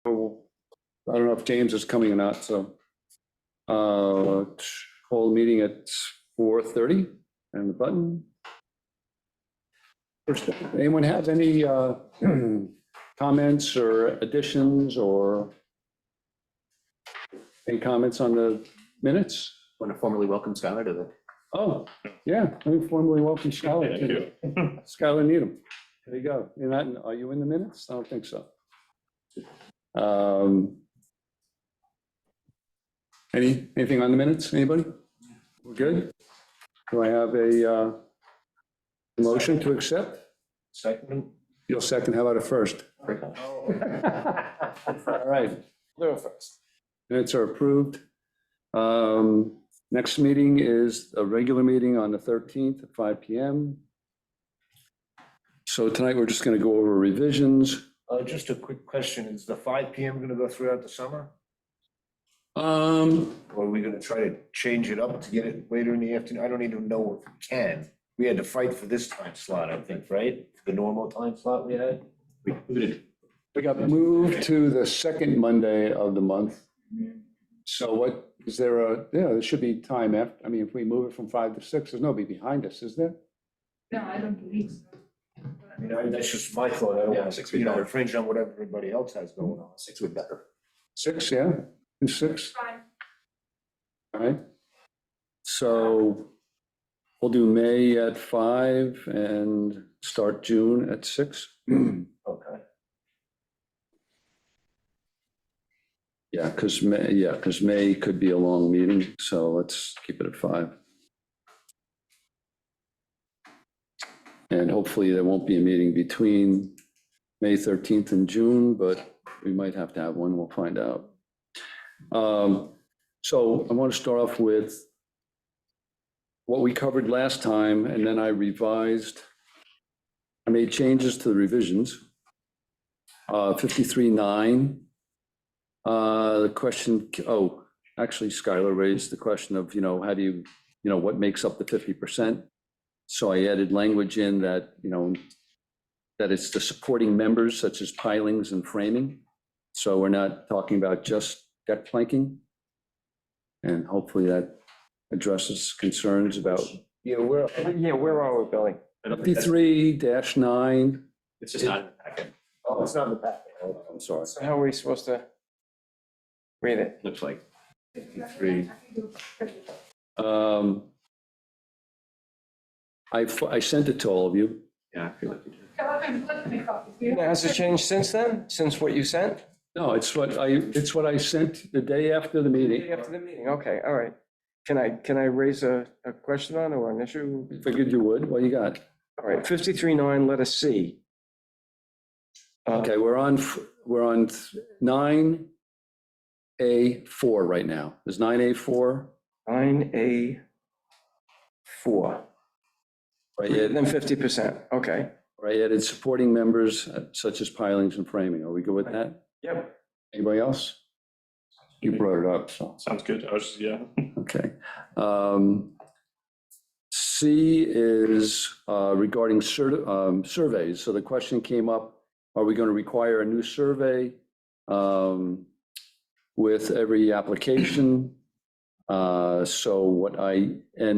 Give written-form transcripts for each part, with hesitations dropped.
I don't know if James is coming or not, so call the meeting at 4:30 and the button. First, anyone have any comments or additions or any comments on the minutes? Want to formally welcome Skylar to the. Oh, yeah, let me formally welcome Skylar. Thank you. Skylar Needham. There you go. You're not, are you in the minutes? I don't think so. Anything on the minutes? Anybody? We're good? Do I have a motion to accept? Second. You'll second, how about it first? Oh. All right, Little first. minutes are approved. Next meeting is a regular meeting on the 13th at 5 PM. So tonight, we're just going to go over revisions. Just a quick question, is the 5 PM gonna go throughout the summer? Um, Or are we gonna try to change it up to get it later in the afternoon? I don't even know if we can. We had to fight for this time slot, I think, right? The normal time slot we had? we got moved to the second Monday of the month. So what, is there there should be time after, I mean, if we move it from 5 to 6, there's nobody behind us, is there? No, I don't believe so. I mean, that's just my thought. I don't Yeah, want 6 to, would be better. infringe on whatever everybody else has going on. 6 would be better. 6, yeah, do 6, Fine. all right. So we'll do May at 5 and start June at 6. Okay. Yeah, because May could be a long meeting, so let's keep it at 5. And hopefully there won't be a meeting between May 13th and June, but we might have to have one, we'll find out. So I want to start off with what we covered last time, and then I made changes to the revisions. 53.9. The question, actually Skylar raised the question of, how do you, what makes up the 50%? So I added language in that, that it's the supporting members such as pilings and framing. So we're not talking about just deck planking. And hopefully that addresses concerns about Yeah, where are we, Billy? 53-9. It's just not in the packet. Oh, it's not in the packet. I'm sorry. So how are we supposed to read it? Looks like. 53. I sent it to all of you. Yeah, I feel like you did. Has it changed since then, since what you sent? No, it's what I sent the day after the meeting. After the meeting, okay, all right. Can I raise a question on or an issue? Figured you would. What you got? All right, 53.9, let us see. Okay, we're on 9A4 right now. Is 9A4? 9A4, Right, then 50%, okay. right, added supporting members such as pilings and framing. Are we good with that? Yep. Anybody else? You brought it up, so. Sounds good. I was just, yeah. Okay. C is regarding surveys. So the question came up, are we going to require a new survey with every application? And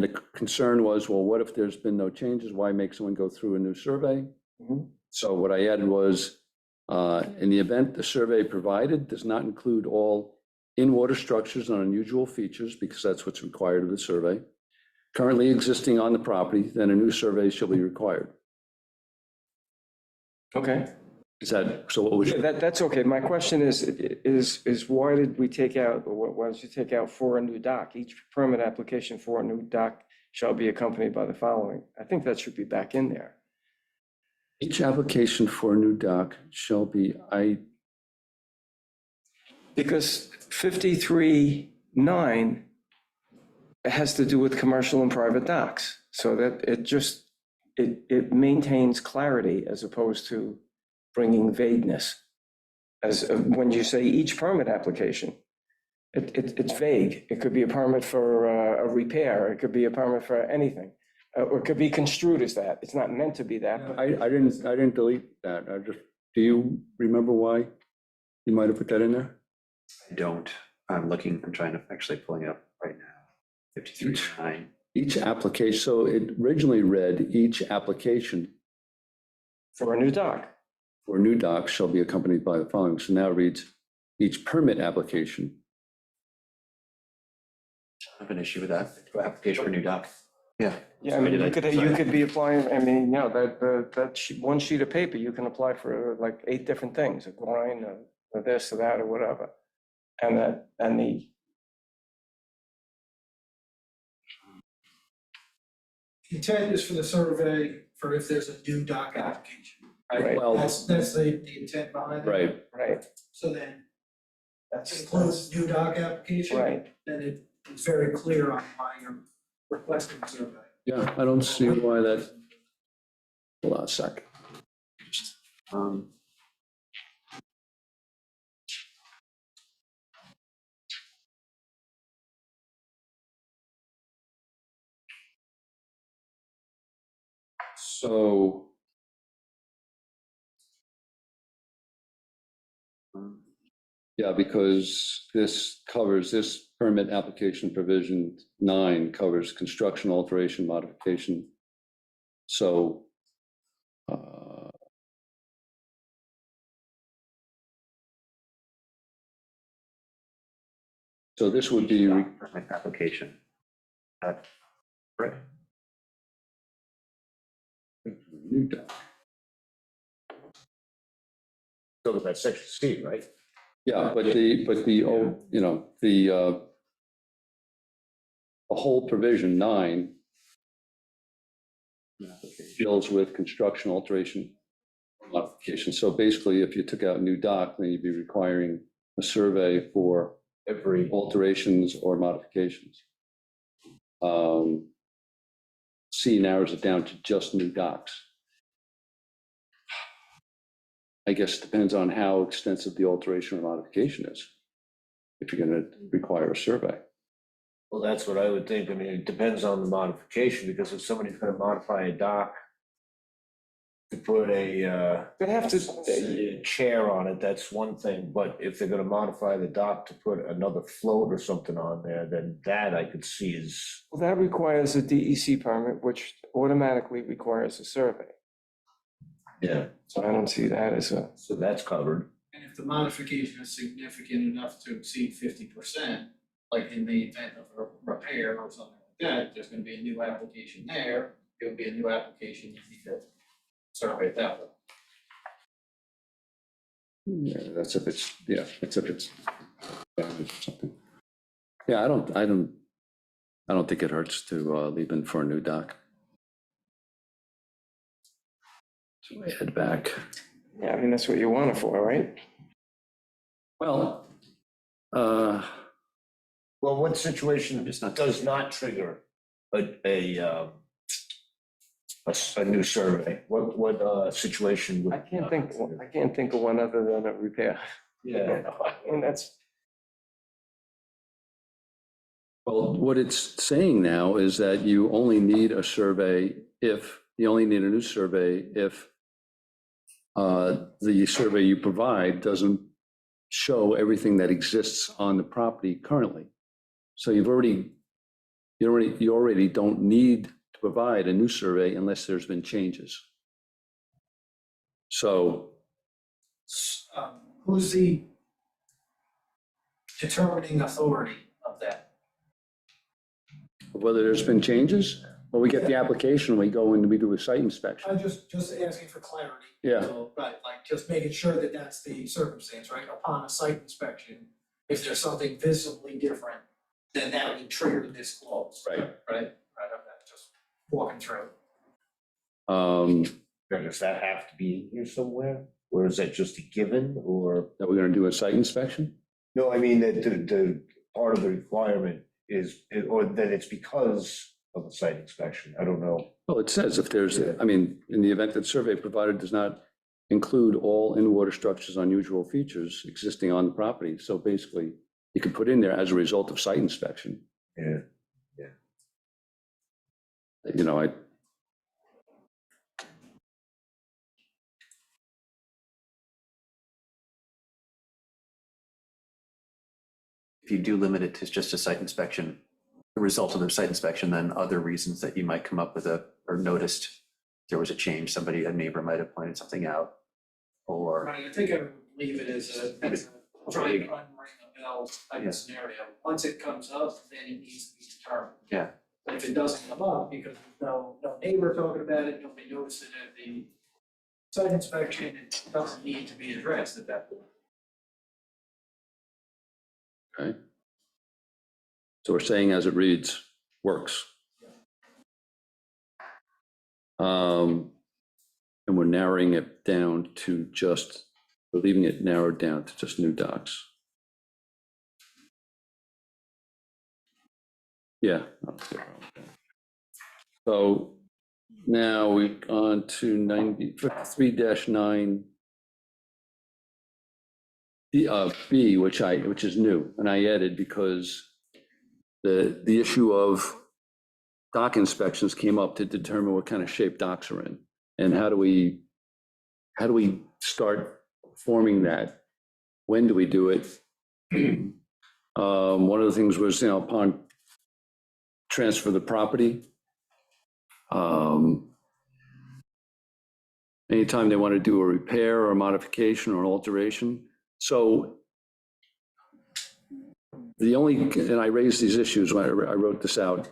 the concern was, well, what if there's been no changes? Why make someone go through a new survey? Mhm. So what I added was, in the event the survey provided does not include all in-water structures and unusual features, because that's what's required of the survey, currently existing on the property, then a new survey shall be required. Okay. Is that, so what was? Yeah, that's okay. My question is why did we take out, or why did you take out for a new dock? Each permit application for a new dock shall be accompanied by the following. I think that should be back in there. Each application for a new dock shall be, Because 53.9 has to do with commercial and private docks. So that it maintains clarity as opposed to bringing vagueness. As when you say each permit application, it's vague. It could be a permit for a repair. It could be a permit for anything. Or it could be construed as that. It's not meant to be that. But I didn't delete that. Do you remember why? You might have put that in there? I don't, I'm trying to actually pulling it up right now. 53.9. Each application, so it originally read, each application For a new dock. for a new dock shall be accompanied by the following. So now it reads, each permit application. I have an issue with that, application for new dock. Yeah. Yeah, I mean, you could be applying, I mean, you know, one sheet of paper, you can apply for like 8 different things, a grind, or this or that, or whatever. And the, Intent is for the survey for if there's a new dock application. Right. Well, That's the intent behind it. right, right, So then, that's, includes new dock application. right. Then it's very clear on why you're requesting a survey. yeah, I don't see why that, hold on a sec. Um, So, yeah, because this covers, this permit application provision 9 covers construction, alteration, modification. So, so this would be, permit application. Right. new dock. So that's section C, right? Yeah, but the, oh, you know, the whole provision 9 deals with construction, alteration, modification. So basically, if you took out new dock, then you'd be requiring a survey for Every, alterations or modifications. C narrows it down to just new docks. I guess it depends on how extensive the alteration or modification is, if you're going to require a survey. well, that's what I would think. I mean, it depends on the modification, because if somebody's gonna modify a dock to put a They have to, chair on it, that's one thing, but if they're gonna modify the dock to put another float or something on there, then that I could see is, well, that requires a DEC permit, which automatically requires a survey. yeah, So I don't see that as a, so that's covered. And if the modification is significant enough to exceed 50%, like in the event of a repair or something like that, there's gonna be a new application there. It would be a new application, you need to survey it that way. Yeah, that's if it's, yeah, that's if it's damaged or something. Yeah, I don't think it hurts to leave in for a new dock. So we head back. yeah, I mean, that's what you want it for, right? Well, Well, what situation Just not- does not trigger a new survey? What situation would? I can't think of one other than a repair. Yeah, And that's, well, what it's saying now is that you only need a survey if, you only need a new survey if the survey you provide doesn't show everything that exists on the property currently. So you already don't need to provide a new survey unless there's been changes. So, Who's the determining authority of that? whether there's been changes, when we get the application, we go and we do a site inspection. I'm just asking for clarity. Yeah. So, right, like just making sure that that's the circumstance, right? Upon a site inspection, if there's something visibly different, then that would trigger this clause. Right. Right, I'm just walking through. does that have to be in here somewhere? Or is that just a given, or? That we're gonna do a site inspection? No, I mean, that the part of the requirement is, or that it's because of a site inspection, I don't know. Well, it says if there's, I mean, in the event that survey provided does not include all in-water structures, unusual features existing on the property. So basically, you can put in there as a result of site inspection. Yeah. You know, if you do limit it to just a site inspection, the result of the site inspection, then other reasons that you might come up with or noticed there was a change, a neighbor might have pointed something out, or, Right, I think I would leave it as a try and unring a bell type Yeah. of scenario. Once it comes up, then it needs to be determined. Yeah. But if it doesn't come up, because there's no neighbor talking about it, nobody noticed it at the site inspection, it doesn't need to be addressed at that point. Okay. So we're saying as it reads, works. And we're narrowing it down to just, we're leaving it narrowed down to just new docks. Yeah. So now we've gone to 53-9. B, which is new, and I added because the issue of dock inspections came up to determine what kind of shape docks are in, and how do we start forming that? When do we do it? One of the things was, upon transfer of the property, anytime they want to do a repair or a modification or an alteration. So and I raised these issues when I wrote this out.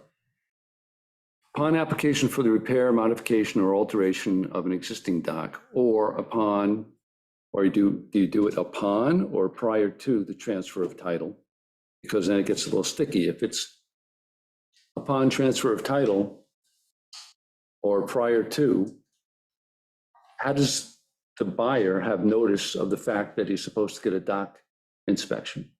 Upon application for the repair, modification, or alteration of an existing dock, or do you do it upon or prior to the transfer of title? Because then it gets a little sticky. If it's upon transfer of title or prior to, how does the buyer have notice of the fact that he's supposed to get a dock inspection?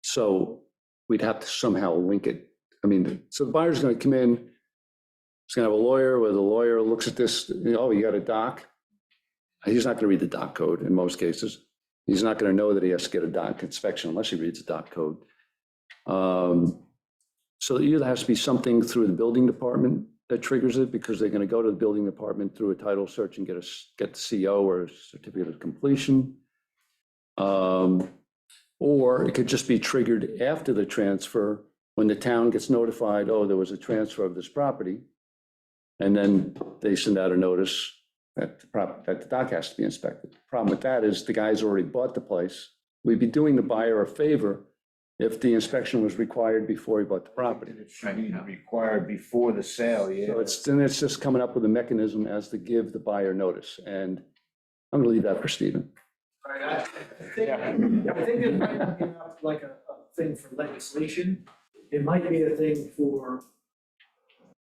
So we'd have to somehow link it. I mean, so the buyer's going to come in, he's going to have a lawyer, where the lawyer looks at this, oh, you got a dock? He's not going to read the dock code in most cases. He's not going to know that he has to get a dock inspection unless he reads the dock code. So there either has to be something through the building department that triggers it, because they're going to go to the building department through a title search and get the CO or a certificate of completion. Or it could just be triggered after the transfer, when the town gets notified, oh, there was a transfer of this property. And then they send out a notice that the dock has to be inspected. The problem with that is the guy's already bought the place. We'd be doing the buyer a favor if the inspection was required before he bought the property. It should be required before the sale, yeah. So it's just coming up with a mechanism as to give the buyer notice. And I'm going to leave that for Stephen. Right, I think it might not be enough like a thing for legislation. It might be a thing for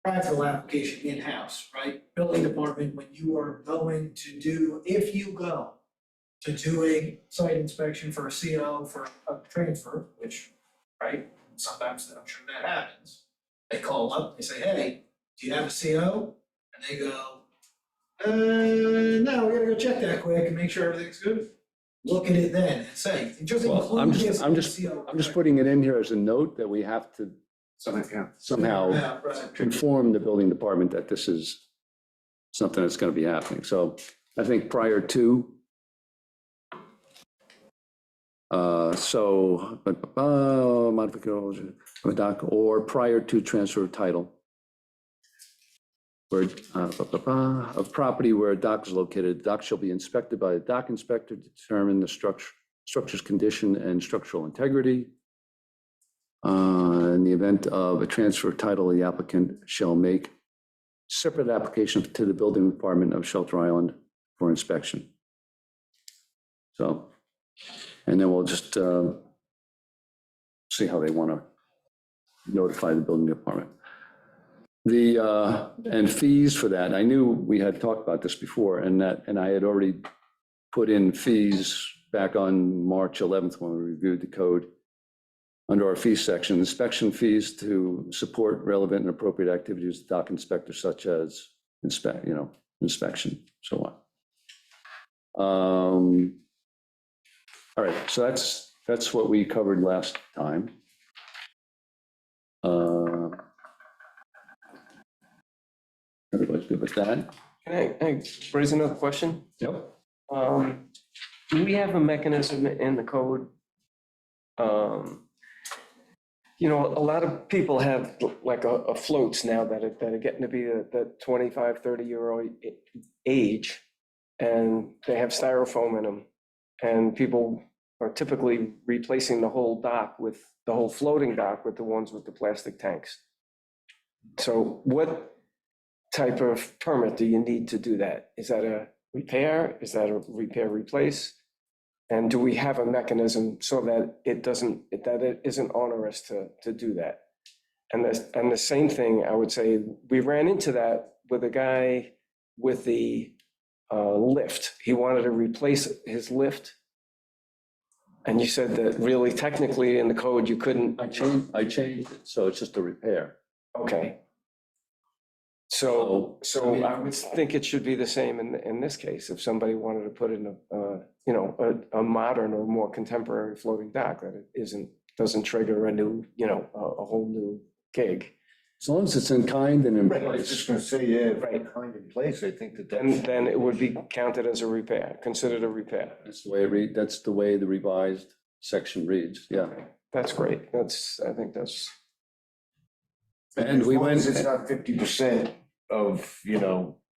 practical application in-house, right? Building department, when you are going to do, if you go to do a site inspection for a CO for a transfer, which, right, sometimes I'm sure that happens. They call up, they say, hey, do you have a CO? And they go, no, we gotta go check that quick and make sure everything's good. Look at it then and say, just Well, include this. I'm just putting it in here as a note that we have to somehow Yeah, right. inform the building department that this is something that's going to be happening. So I think prior to, modification of a dock or prior to transfer of title, where of property where a dock is located, the dock shall be inspected by a dock inspector to determine the structure's condition and structural integrity. In the event of a transfer of title, the applicant shall make separate application to the building department of Shelter Island for inspection. So, and then we'll just see how they want to notify the building department. And fees for that, I knew we had talked about this before, and I had already put in fees back on March 11th when we reviewed the code. Under our fee section, inspection fees to support relevant and appropriate activities of dock inspectors, such as inspection, so on. All right, so that's what we covered last time. Everybody's good with that? Can I raise another question? Yep. Do we have a mechanism in the code You know, a lot of people have like a floats now that are getting to be the 25, 30-year-old age, and they have styrofoam in them. And people are typically replacing the whole dock with, the whole floating dock with the ones with the plastic tanks. So what type of permit do you need to do that? Is that a repair? Is that a repair replace? And do we have a mechanism so that it isn't onerous to do that? And the same thing, I would say, we ran into that with a guy with the lift. He wanted to replace his lift. And you said that really technically in the code, you couldn't. I changed it, so it's just a repair. Okay. So I would think it should be the same in this case. If somebody wanted to put in a modern or more contemporary floating dock, that it doesn't trigger a new, a whole new gig. As long as it's in kind and in I was place. just gonna say, yeah, if Right. it's kind in place, I think that And that's. then it would be counted as a repair, considered a repair. That's the way that's the way the revised section reads, yeah. That's great. I think that's, And As we long as went, it's not 50% of,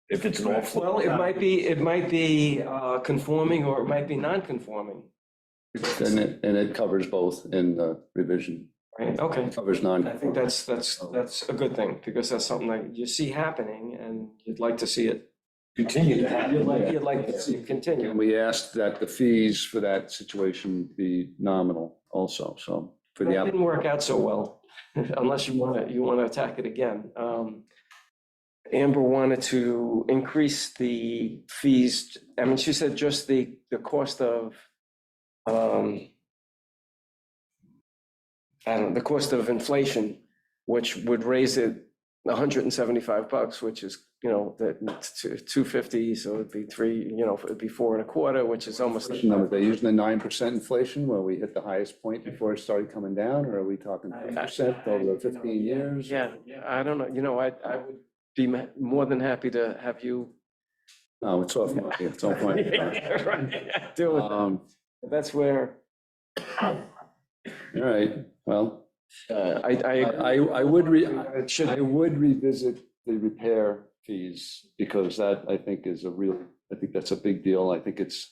if it's an off. well, it might be conforming or it might be non-conforming, and it covers both in the revision, right? Okay. It covers I non. think that's a good thing, because that's something that you see happening and you'd like to see it. Continue to happen. You'd like to see it continue. And we asked that the fees for that situation be nominal also, so for That the, didn't work out so well, unless you want to attack it again. Amber wanted to increase the fees. I mean, she said just the cost of, the cost of inflation, which would raise it $175, which is, that 250, so it'd be it'd be 4.25, which is almost. are they using the 9% inflation where we hit the highest point before it started coming down, or are we talking 3% over 15 years? Yeah, I don't know, I would be more than happy to have you. No, it's off, it's off my. Do it. That's where, All right, well, I I would revisit the repair fees, because that, I think, I think that's a big deal. I think it's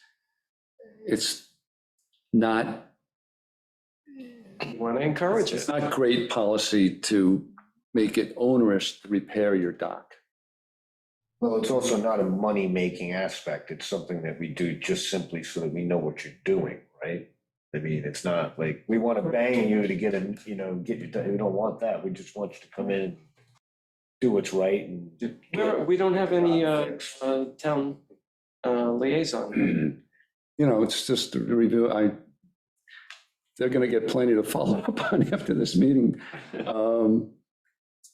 not, want to encourage it's it. not great policy to make it onerous to repair your dock. Well, it's also not a money-making aspect. It's something that we do just simply so that we know what you're doing, right? I mean, it's not like, we want to bang you to get we don't want that. We just want you to come in and do what's right and. We don't have any town liaison. It's just a review. They're gonna get plenty to follow up on after this meeting.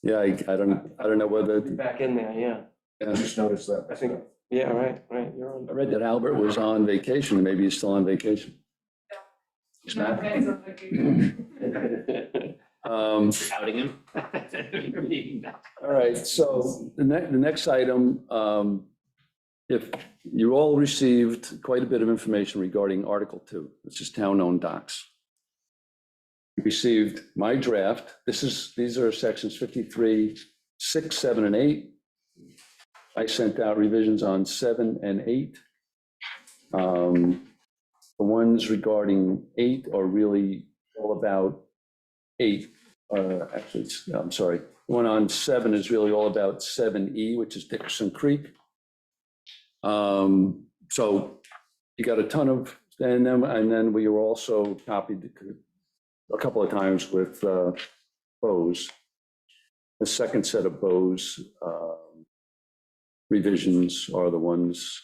Yeah, I don't know whether, Back in there, yeah. I just noticed that. I think, yeah, right, you're on. I read that Albert was on vacation. Maybe he's still on vacation. He's No, not. guys, I'm like, Outing him. All right, so the next item, if you all received quite a bit of information regarding Article 2, which is town-owned docks. You received my draft. These are sections 53, 6, 7, and 8. I sent out revisions on 7 and 8. The ones regarding 8 are really all about 8. Actually, I'm sorry. The one on 7 is really all about 7E, which is Dickerson Creek. So you got a ton of, and then we were also copied a couple of times with Bose. The second set of Bose revisions are the ones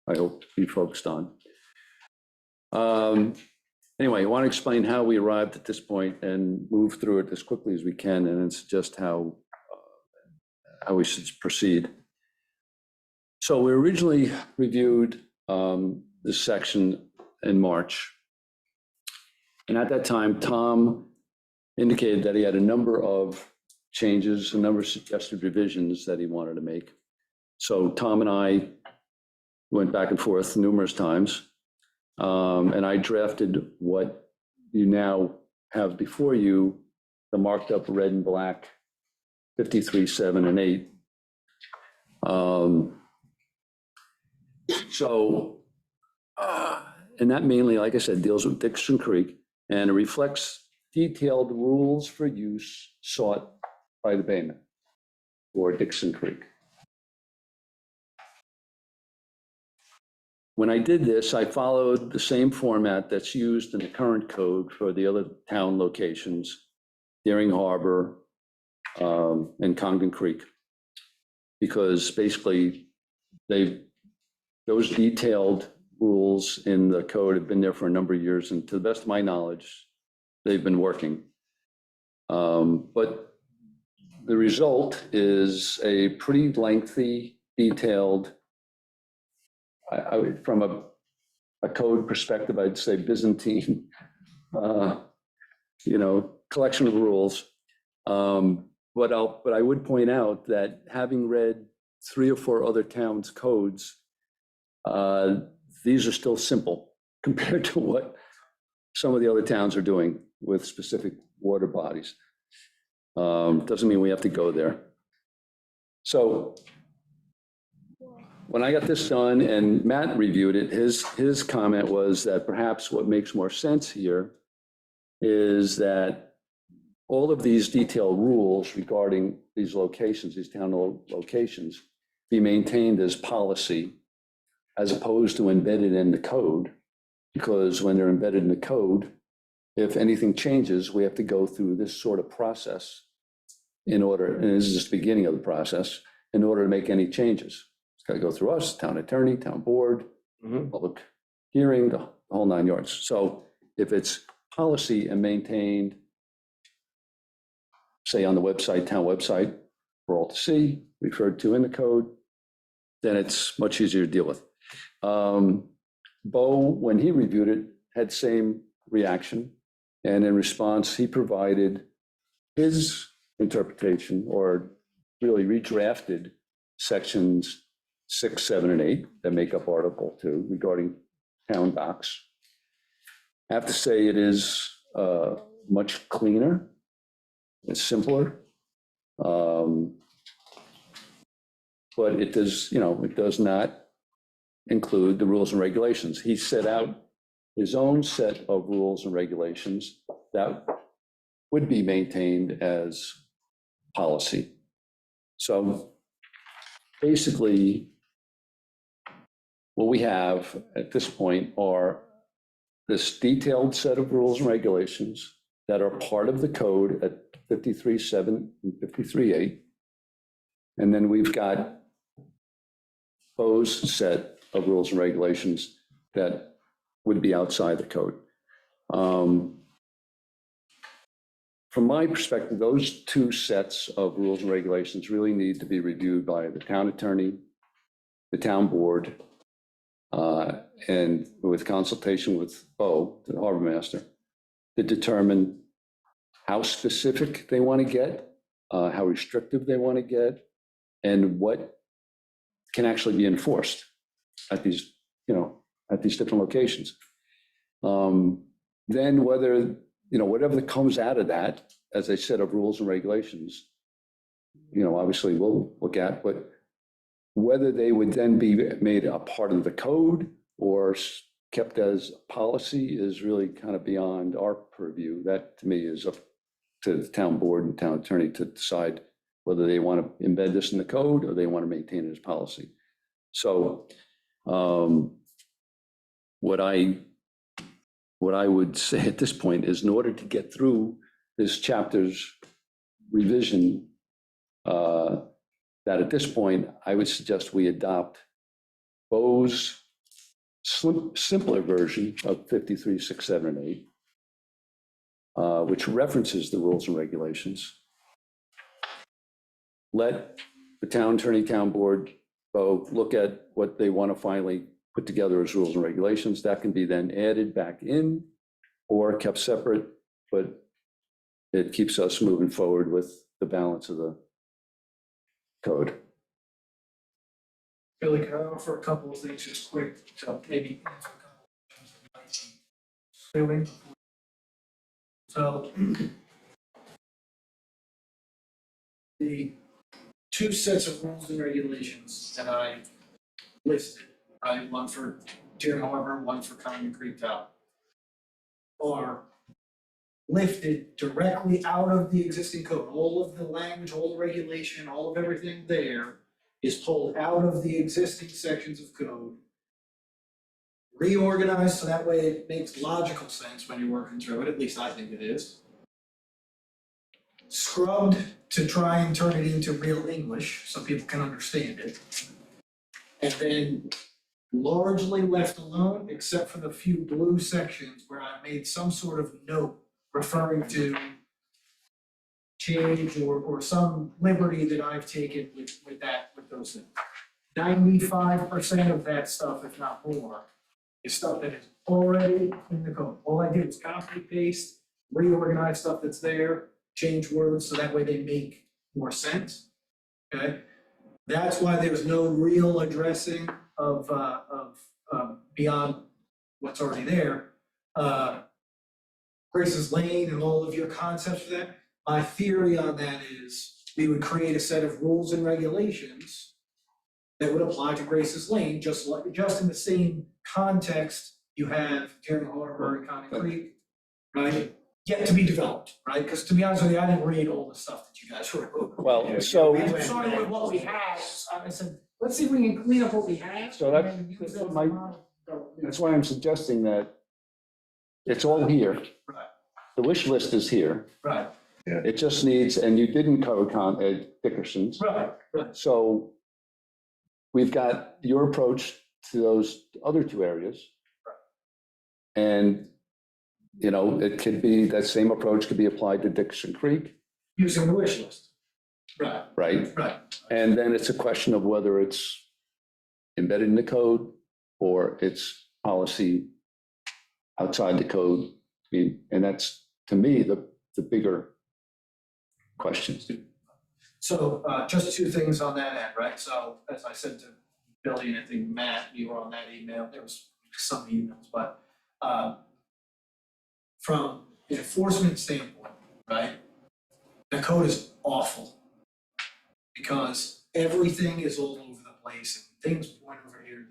I hope you focused on. Anyway, I want to explain how we arrived at this point and move through it as quickly as we can, and it's just how we should proceed. So we originally reviewed this section in March. And at that time, Tom indicated that he had a number of changes, a number of suggested revisions that he wanted to make. So Tom and I went back and forth numerous times. And I drafted what you now have before you the marked up red and black 53, 7, and 8. And that mainly, like I said, deals with Dixon Creek, and it reflects detailed rules for use sought by the Bayman for Dixon Creek. When I did this, I followed the same format that's used in the current code for the other town locations, Deering Harbor, and Congdon Creek, because basically those detailed rules in the code have been there for a number of years, and to the best of my knowledge, they've been working. But the result is a pretty lengthy, detailed, from a code perspective, I'd say Byzantine, collection of rules. But I would point out that having read 3 or 4 other towns' codes, these are still simple compared to what some of the other towns are doing with specific water bodies. Doesn't mean we have to go there. So when I got this done and Matt reviewed it, his comment was that perhaps what makes more sense here is that all of these detailed rules regarding these locations, these town locations, be maintained as policy as opposed to embedded in the code, because when they're embedded in the code, if anything changes, we have to go through this sort of process in order, and this is just the beginning of the process, in order to make any changes. It's got to go through us, town attorney, town board, public hearing, the whole 9 yards. So if it's policy and maintained, say on the website, town website, for all to see, referred to in the code, then it's much easier to deal with. Bo, when he reviewed it, had same reaction. And in response, he provided his interpretation, or really redrafted sections 6, 7, and 8 that make up Article 2 regarding town docks. I have to say it is much cleaner. It's simpler. But it does, it does not include the rules and regulations. He set out his own set of rules and regulations that would be maintained as policy. So basically, what we have at this point are this detailed set of rules and regulations that are part of the code at 53.7 and 53.8. And then we've got Bo's set of rules and regulations that would be outside the code. From my perspective, those 2 sets of rules and regulations really need to be reviewed by the town attorney, the town board, and with consultation with Bo, the harbor master, to determine how specific they want to get, how restrictive they want to get, and what can actually be enforced at these, at these different locations. Then whether, whatever that comes out of that, as I said, of rules and regulations, obviously we'll look at, but whether they would then be made a part of the code or kept as policy is really kind of beyond our purview. That to me is up to the town board and town attorney to decide whether they want to embed this in the code or they want to maintain it as policy. So what I would say at this point is, in order to get through this chapter's revision, that at this point, I would suggest we adopt Bo's simpler version of 53, 6, 7, and 8, which references the rules and regulations. Let the town attorney, town board, Bo, look at what they want to finally put together as rules and regulations. That can be then added back in or kept separate, but it keeps us moving forward with the balance of the code. Billy, can I offer a couple of things just quick to maybe answer a couple of questions that might be So the two sets of rules and regulations that I listed, right, one for Deer Harbor, one for Common Creek Top, are lifted directly out of the existing code. All of the language, all the regulation, all of everything there is pulled out of the existing sections of code, reorganized so that way it makes logical sense when you're working through it, at least I think it is. Scrubbed to try and turn it into real English so people can understand it. And then largely left alone, except for the few blue sections where I made some sort of note referring to change or some liberty that I've taken with those things. 95% of that stuff, if not more, is stuff that is already in the code. All I did was copy, paste, reorganize stuff that's there, change words so that way they make more sense, okay? That's why there's no real addressing of beyond what's already there. Grace's Lane and all of your concepts for that. My theory on that is we would create a set of rules and regulations that would apply to Grace's Lane, just in the same context you have Deer Harbor and Common Creek, right? Yet to be developed, right? Because to be honest with you, I didn't read all the stuff that you guys wrote. Well, so. We started with what we had. I said, let's see if we can clean up what we have. So and then use that as a my- model. That's why I'm suggesting that it's all here. Right. The wish list is here. Right, It just needs, and you didn't cover Dickerson's. right. So we've got your approach to those other two areas. And, you know, it could be, that same approach could be applied to Dickerson Creek, Using the wish list. Right, right? right. And then it's a question of whether it's embedded in the code or it's policy outside the code. I mean, and that's, to me, the bigger questions. So just two things on that end, right? So as I said to Billy, and I think Matt, you were on that email, there was some emails, but from an enforcement standpoint, right? The code is awful because everything is all over the place and things point over here.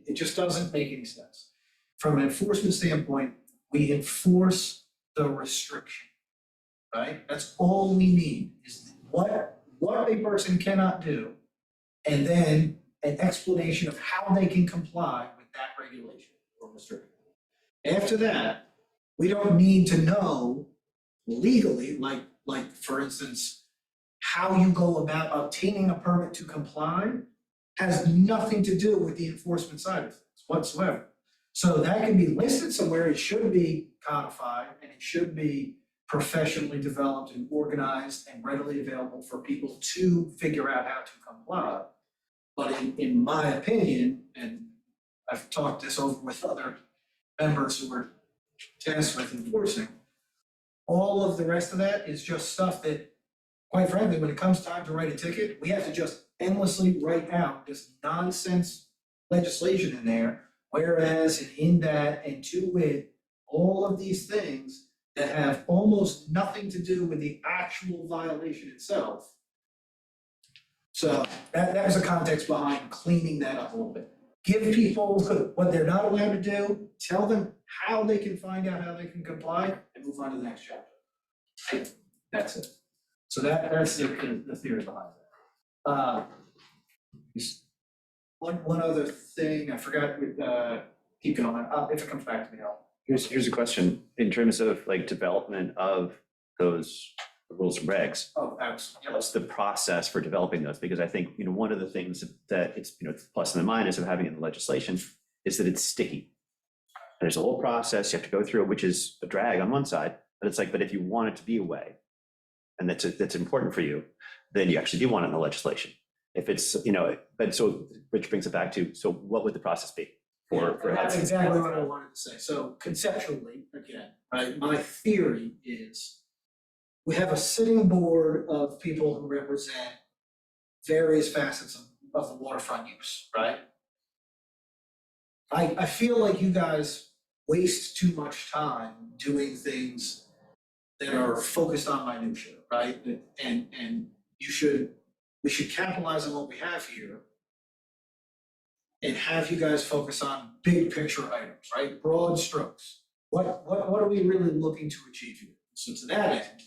It just doesn't make any sense. From an enforcement standpoint, we enforce the restriction, right? That's all we need is what a person cannot do, and then an explanation of how they can comply with that regulation or restriction. After that, we don't need to know legally, like for instance, how you go about obtaining a permit to comply has nothing to do with the enforcement side of things whatsoever. So that can be listed somewhere, it should be codified, and it should be professionally developed and organized and readily available for people to figure out how to comply. But in my opinion, and I've talked this over with other members who were tasked with enforcing, all of the rest of that is just stuff that, quite frankly, when it comes time to write a ticket, we have to just endlessly write out this nonsense legislation in there. Whereas in that and to wit, all of these things that have almost nothing to do with the actual violation itself. So that was the context behind cleaning that up a little bit. Give people what they're not allowed to do, tell them how they can find out how they can comply, and move on to the next chapter. Right? That's it. So that's the theory behind that. One other thing, I forgot, keep going, if it comes back to me, I'll. Here's a question, in terms of like development of those rules and regs, Absolutely. what's the process for developing those? Because I think, you know, one of the things that it's, you know, plus and the minus of having it in the legislation is that it's sticky. There's a whole process you have to go through, which is a drag on one side, but it's like, but if you want it to be a way, and that's important for you, then you actually do want it in the legislation. If it's, you know, but so, which brings it back to, so what would the process be? For That's exactly what I wanted to say. So conceptually, again, right, my theory is we have a sitting board of people who represent various facets of the waterfront use, right? I feel like you guys waste too much time doing things that are focused on minutia, right? And we should capitalize on what we have here and have you guys focus on big picture items, right? Broad strokes. What are we really looking to achieve here? So to that end,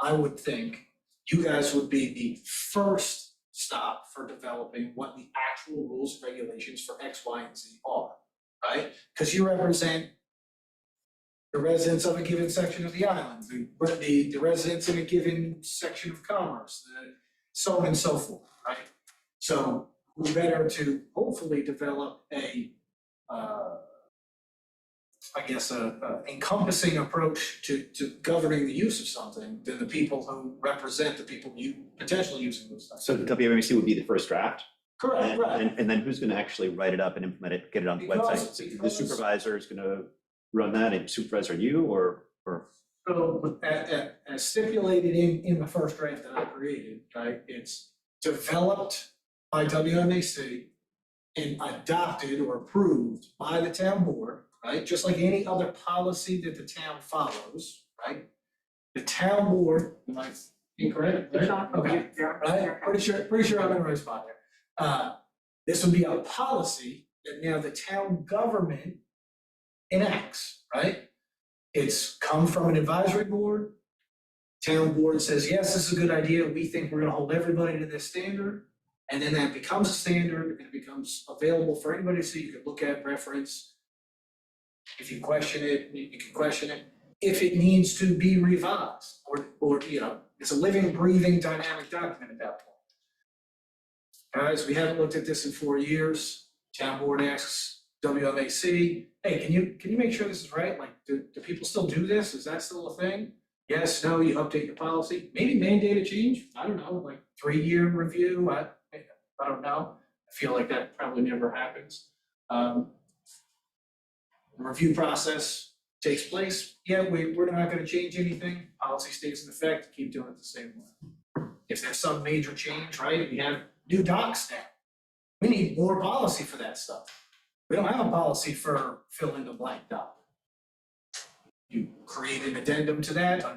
I would think you guys would be the first stop for developing what the actual rules and regulations for X, Y, and Z are, right? Because you represent the residents of a given section of the island, the residents in a given section of commerce, so on and so forth, right? So we're better to hopefully develop a encompassing approach to governing the use of something than the people who represent the people potentially using those things. So WMAC would be the first draft? Correct, And- right. And then who's gonna actually write it up and implement it, get it on the website? Because- So the supervisor is gonna run that, and supervisor you, or? So as stipulated in the first draft that I created, right, it's developed by WMAC and adopted or approved by the town board, right? Just like any other policy that the town follows, right? The town board, am I incorrect? Right? Okay, right, pretty sure I'm in the right spot there. This would be a policy that now the town government enacts, right? It's come from an advisory board. Town board says, yes, this is a good idea. We think we're gonna hold everybody to this standard. And then that becomes a standard and it becomes available for anybody so you can look at, reference. If you question it, you can question it. If it needs to be revised or it's a living, breathing, dynamic document at that point. Guys, we haven't looked at this in 4 years. Town board asks WMAC, hey, can you make sure this is right? Like, do people still do this? Is that still a thing? Yes, no, you update your policy, maybe mandate a change, I don't know, like 3-year review, I don't know. I feel like that probably never happens. The review process takes place, yeah, we're not gonna change anything, policy stays in effect, keep doing it the same way. If there's some major change, right, we have new docs now, we need more policy for that stuff. We don't have a policy for fill in the blank doc. You create an addendum to that, a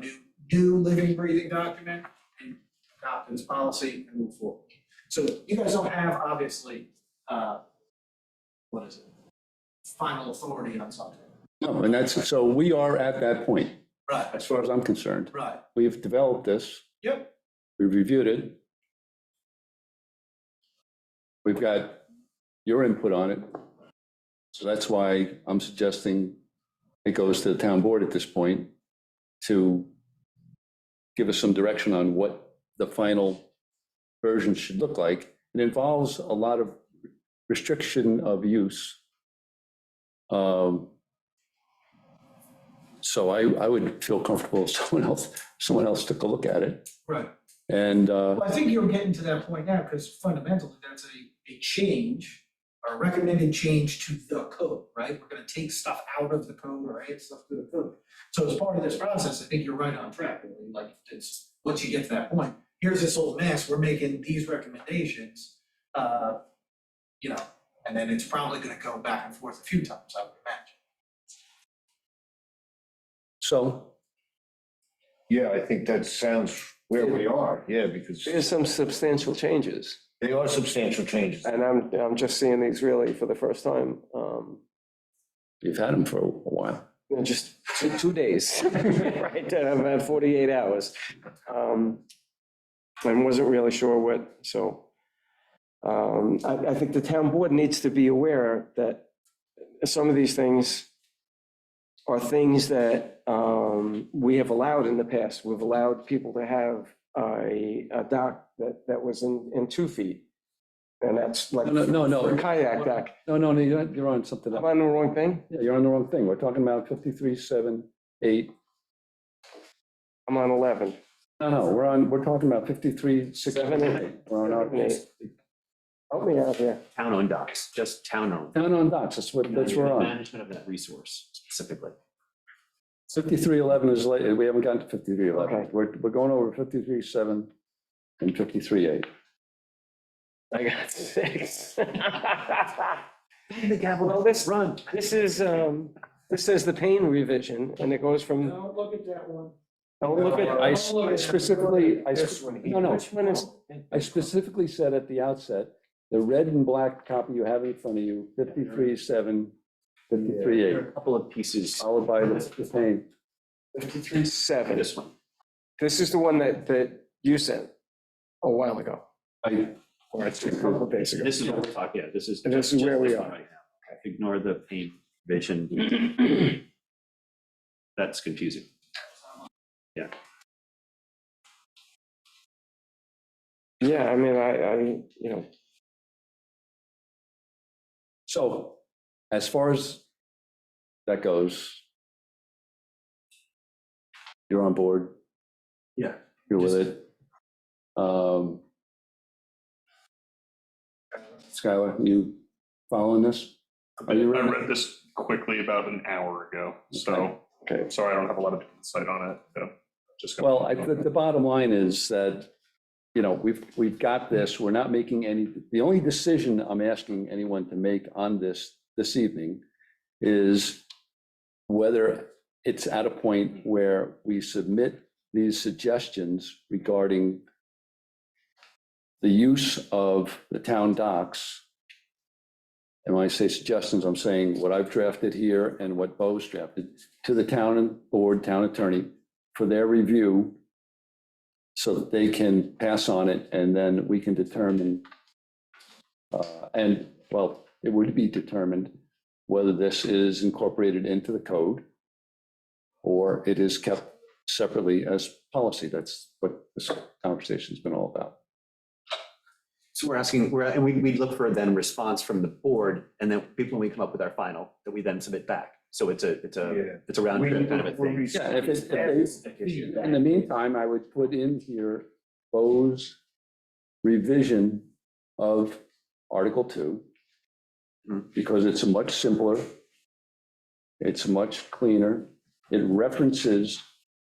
new living, breathing document, and adopt this policy and move forward. So you guys don't have, obviously, final authority on something. No, and so we are at that point, Right, as far as I'm concerned. right. We've developed this, Yep. we've reviewed it. We've got your input on it. So that's why I'm suggesting it goes to the town board at this point to give us some direction on what the final version should look like. It involves a lot of restriction of use. So I would feel comfortable if someone else took a look at it. Right. And Well, I think you're getting to that point now, because fundamentally, that's a change, or a recommended change to the code, right? We're gonna take stuff out of the code or add stuff to the code. So as part of this process, I think you're right on track, really. Like, it's, once you get to that point, here's this old mess, we're making these recommendations, and then it's probably gonna go back and forth a few times, I would imagine. so, Yeah, I think that sounds where we are, yeah, because There's some substantial changes, they are substantial changes. and I'm just seeing these really for the first time. you've had them for a while. Just 2 days, right? I've had 48 hours. And wasn't really sure what, so. I think the town board needs to be aware that some of these things are things that we have allowed in the past. We've allowed people to have a dock that was in 2 feet. And that's like No. for a kayak dock. No, you're on something Am else. I on the wrong thing? Yeah, you're on the wrong thing. We're talking about 53.7.8. I'm on 11. No, we're talking about 53.6.8. We're on our, 7.8. Help me out here. Town-owned docks, just town-owned. down on docks, that's what we're on. Management of that resource specifically. 53.11 is late, we haven't gotten to 53.11. Okay. We're going over 53.7 and 53.8. I got 6. The gavel, Well, this- run. This is, this says the pain revision, and it goes from, Don't look at that one. Don't look at, I specifically, This one here. no, no. which one is? I specifically said at the outset, the red and black copy you have in front of you, 53.7, 53.8, A couple of pieces, followed by the same. 53.7. this one. This is the one that you sent a while ago, or it's a couple of days ago. This is what we're talking, yeah, this is. And this is where we just this are. one right now. Ignore the paint vision. That's confusing. Yeah, I mean, So as far as that goes, you're on board? Yeah. You're with it? Skylar, you following this? Are you I ready? read this quickly about an hour ago, so, Okay. sorry, I don't have a lot of insight on it. Yeah, just gonna- Well, the bottom line is that, you know, we've got this, we're not making any, the only decision I'm asking anyone to make on this evening is whether it's at a point where we submit these suggestions regarding the use of the town docks. And when I say suggestions, I'm saying what I've drafted here and what Bo's drafted to the town and board, town attorney, for their review so that they can pass on it, and then we can determine, and, well, it would be determined whether this is incorporated into the code or it is kept separately as policy. That's what this conversation's been all about. So we're asking, and we look for then response from the board, and then people, when we come up with our final, that we then submit back. So it's a round trip kind of a thing. Yeah, in the meantime, I would put in here Bo's revision of Article 2, because it's much simpler, it's much cleaner, it references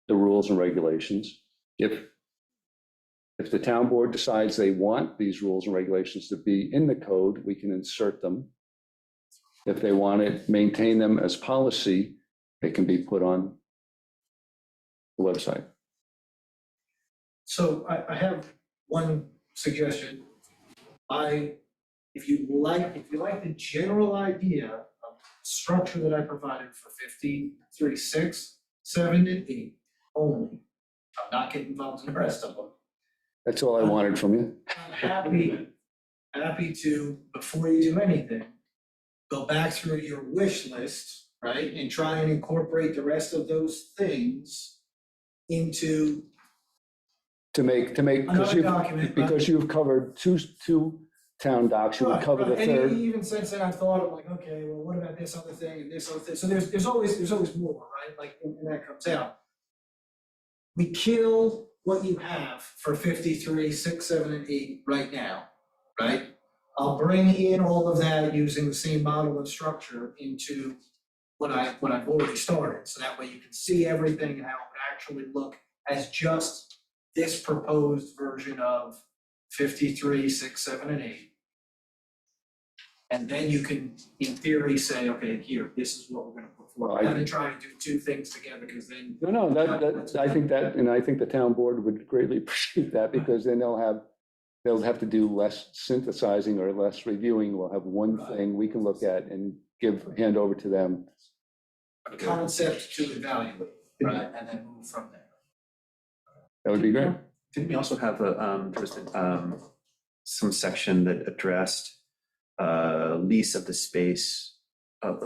the rules and regulations. If the town board decides they want these rules and regulations to be in the code, we can insert them. If they want to maintain them as policy, they can be put on the website. So I have one suggestion. If you like the general idea of structure that I provided for 53, 6, 7, and 8 only, I'm not getting involved in the rest of them. That's all I wanted from you. I'm happy to, before you do anything, go back through your wish list, right? And try and incorporate the rest of those things into another document. Because you've covered two town docs, you would cover the And third. even since then, I've thought of like, okay, well, what about this other thing and this other thing? So there's always more, right? Like, and that comes out. We kill what you have for 53, 6, 7, and 8 right now, right? I'll bring in all of that using the same model and structure into what I've already started. So that way you can see everything and how it would actually look as just this proposed version of 53, 6, 7, and 8. And then you can, in theory, say, okay, here, this is what we're gonna put forward. Rather than trying to do two things together, because then. No, I think the town board would greatly appreciate that, because then they'll have to do less synthesizing or less reviewing. We'll have one thing we can look at and hand over to them. A concept to evaluate, right, and then move from there. That would be great. Didn't we also have there was some section that addressed lease of the space of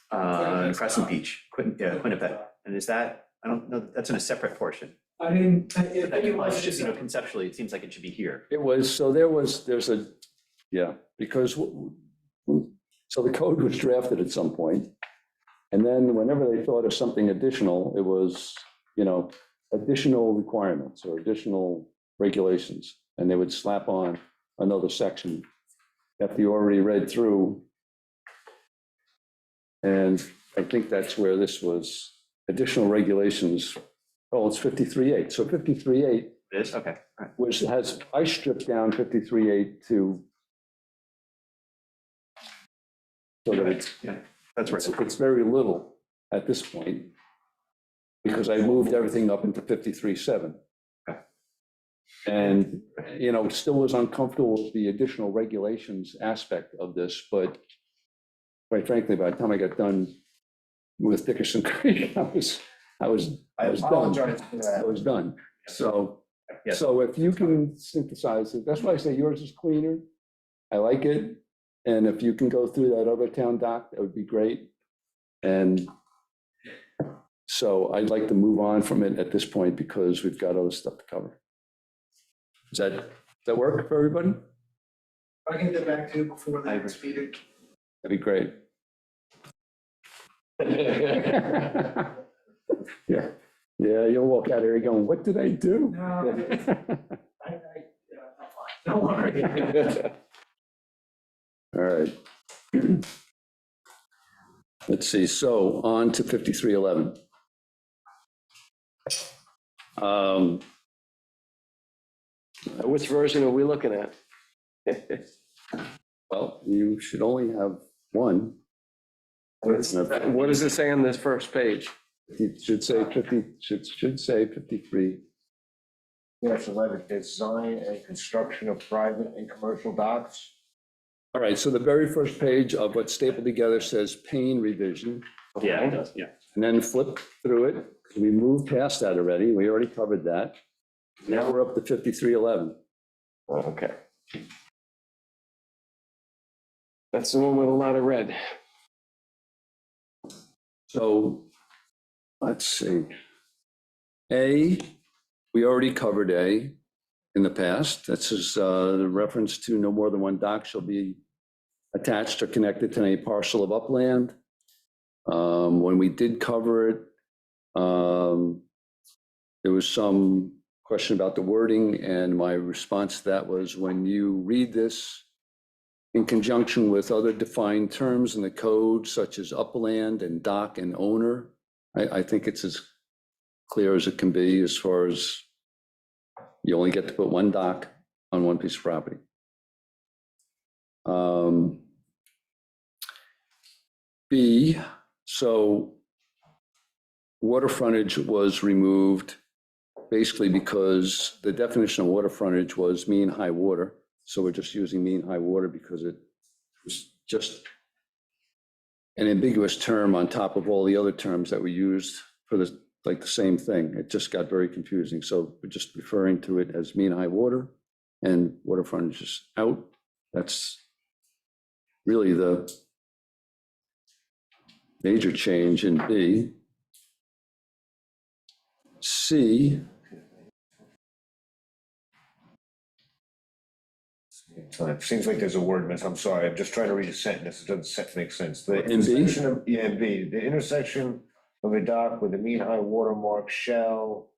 Crescent Beach, Quinnipiac? And is that, I don't know, that's in a separate portion. I mean, But that was just, conceptually, it seems like it should be here. It was, so because, so the code was drafted at some point, and then whenever they thought of something additional, it was, additional requirements or additional regulations, and they would slap on another section after you already read through. And I think that's where this was, additional regulations. Oh, it's 53.8. So 53.8 It is, okay, all right. I stripped down 53.8 to, so that Yeah, that's right. it's very little at this point. because I moved everything up into 53.7. And, you know, still was uncomfortable with the additional regulations aspect of this, but quite frankly, by the time I got done with Dickerson Creek, I was I done. apologize for I that. was done. So, Yes. so if you can synthesize it, that's why I say yours is cleaner. I like it. And if you can go through that other town doc, that would be great. And so I'd like to move on from it at this point because we've got other stuff to cover. Does that work for everybody? I can get back to you before the I next meeting. That'd be great. Yeah, yeah, you'll walk out here going, what did I do? No. Don't worry. All right. Let's see, so on to 5311. Which version are we looking at? Well, you should only have one. What does it say on this first page? It should say 50, should say 53. Yes, 11, design and construction of private and commercial docks. All right, so the very first page of what's stapled together says Payne revision, Yeah, it does, yeah. and then flip through it. We moved past that already. We already covered that. Now we're up to 5311. Okay. That's the one with a lot of red. So let's see. A, we already covered A in the past. That's just the reference to no more than one dock shall be attached or connected to any parcel of upland. When we did cover it, there was some question about the wording, and my response to that was, when you read this in conjunction with other defined terms in the code, such as upland and dock and owner, I think it's as clear as it can be as far as you only get to put one dock on one piece of property. B, so water frontage was removed basically because the definition of water frontage was mean high water. So we're just using mean high water because it was just an ambiguous term on top of all the other terms that we used for the, like the same thing. It just got very confusing. So we're just referring to it as mean high water, and water frontage is out. That's really the major change in B. C, It seems like there's a word miss. I'm sorry. I'm just trying to read a sentence. It doesn't make sense. The In B? intersection of, yeah, in B, the intersection of a dock with a mean high water mark shall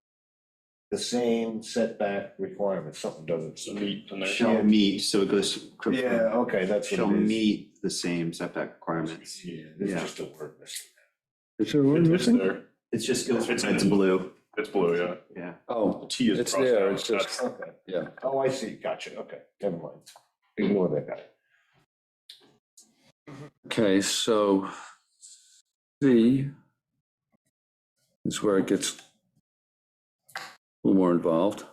the same setback requirements. Something doesn't. So meet in there. Shall meet, so it goes. Yeah, okay, that's Shall what it is. meet the same setback requirements. Yeah, there's Yeah. just a word miss. is there a word It's missing? there. It's just goes, It's it's in- blue, It's blue, yeah. yeah. Oh, The T is it's crossed there, out. it's just, That's- Okay. yeah. Oh, I see. Gotcha. Okay, never mind. Ignore that guy. Okay, so C is where it gets a little more involved.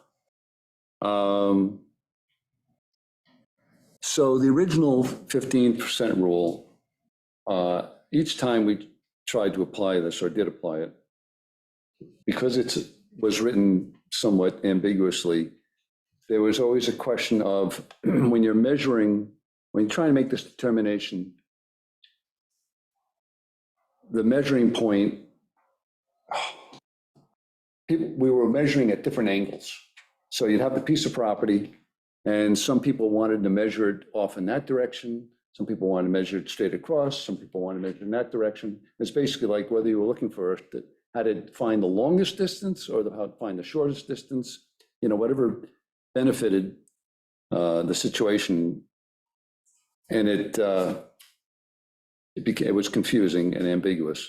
So the original 15% rule, each time we tried to apply this or did apply it, because it was written somewhat ambiguously, there was always a question of when you're measuring, when you're trying to make this determination, the measuring point, we were measuring at different angles. So you'd have the piece of property, and some people wanted to measure it off in that direction. Some people wanted to measure it straight across. Some people wanted to measure in that direction. It's basically like whether you were looking for how to find the longest distance or how to find the shortest distance, you know, whatever benefited the situation. And it was confusing and ambiguous.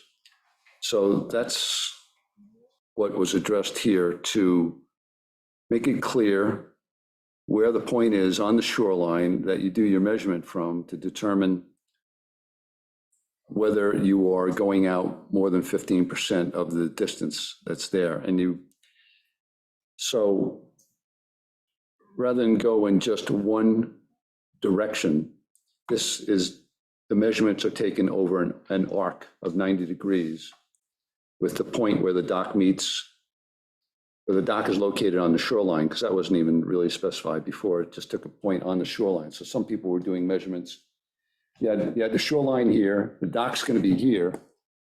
So that's what was addressed here, to make it clear where the point is on the shoreline that you do your measurement from to determine whether you are going out more than 15% of the distance that's there. So rather than go in just one direction, the measurements are taken over an arc of 90 degrees with the point where the dock meets, where the dock is located on the shoreline, because that wasn't even really specified before. It just took a point on the shoreline. So some people were doing measurements. You had the shoreline here, the dock's going to be here,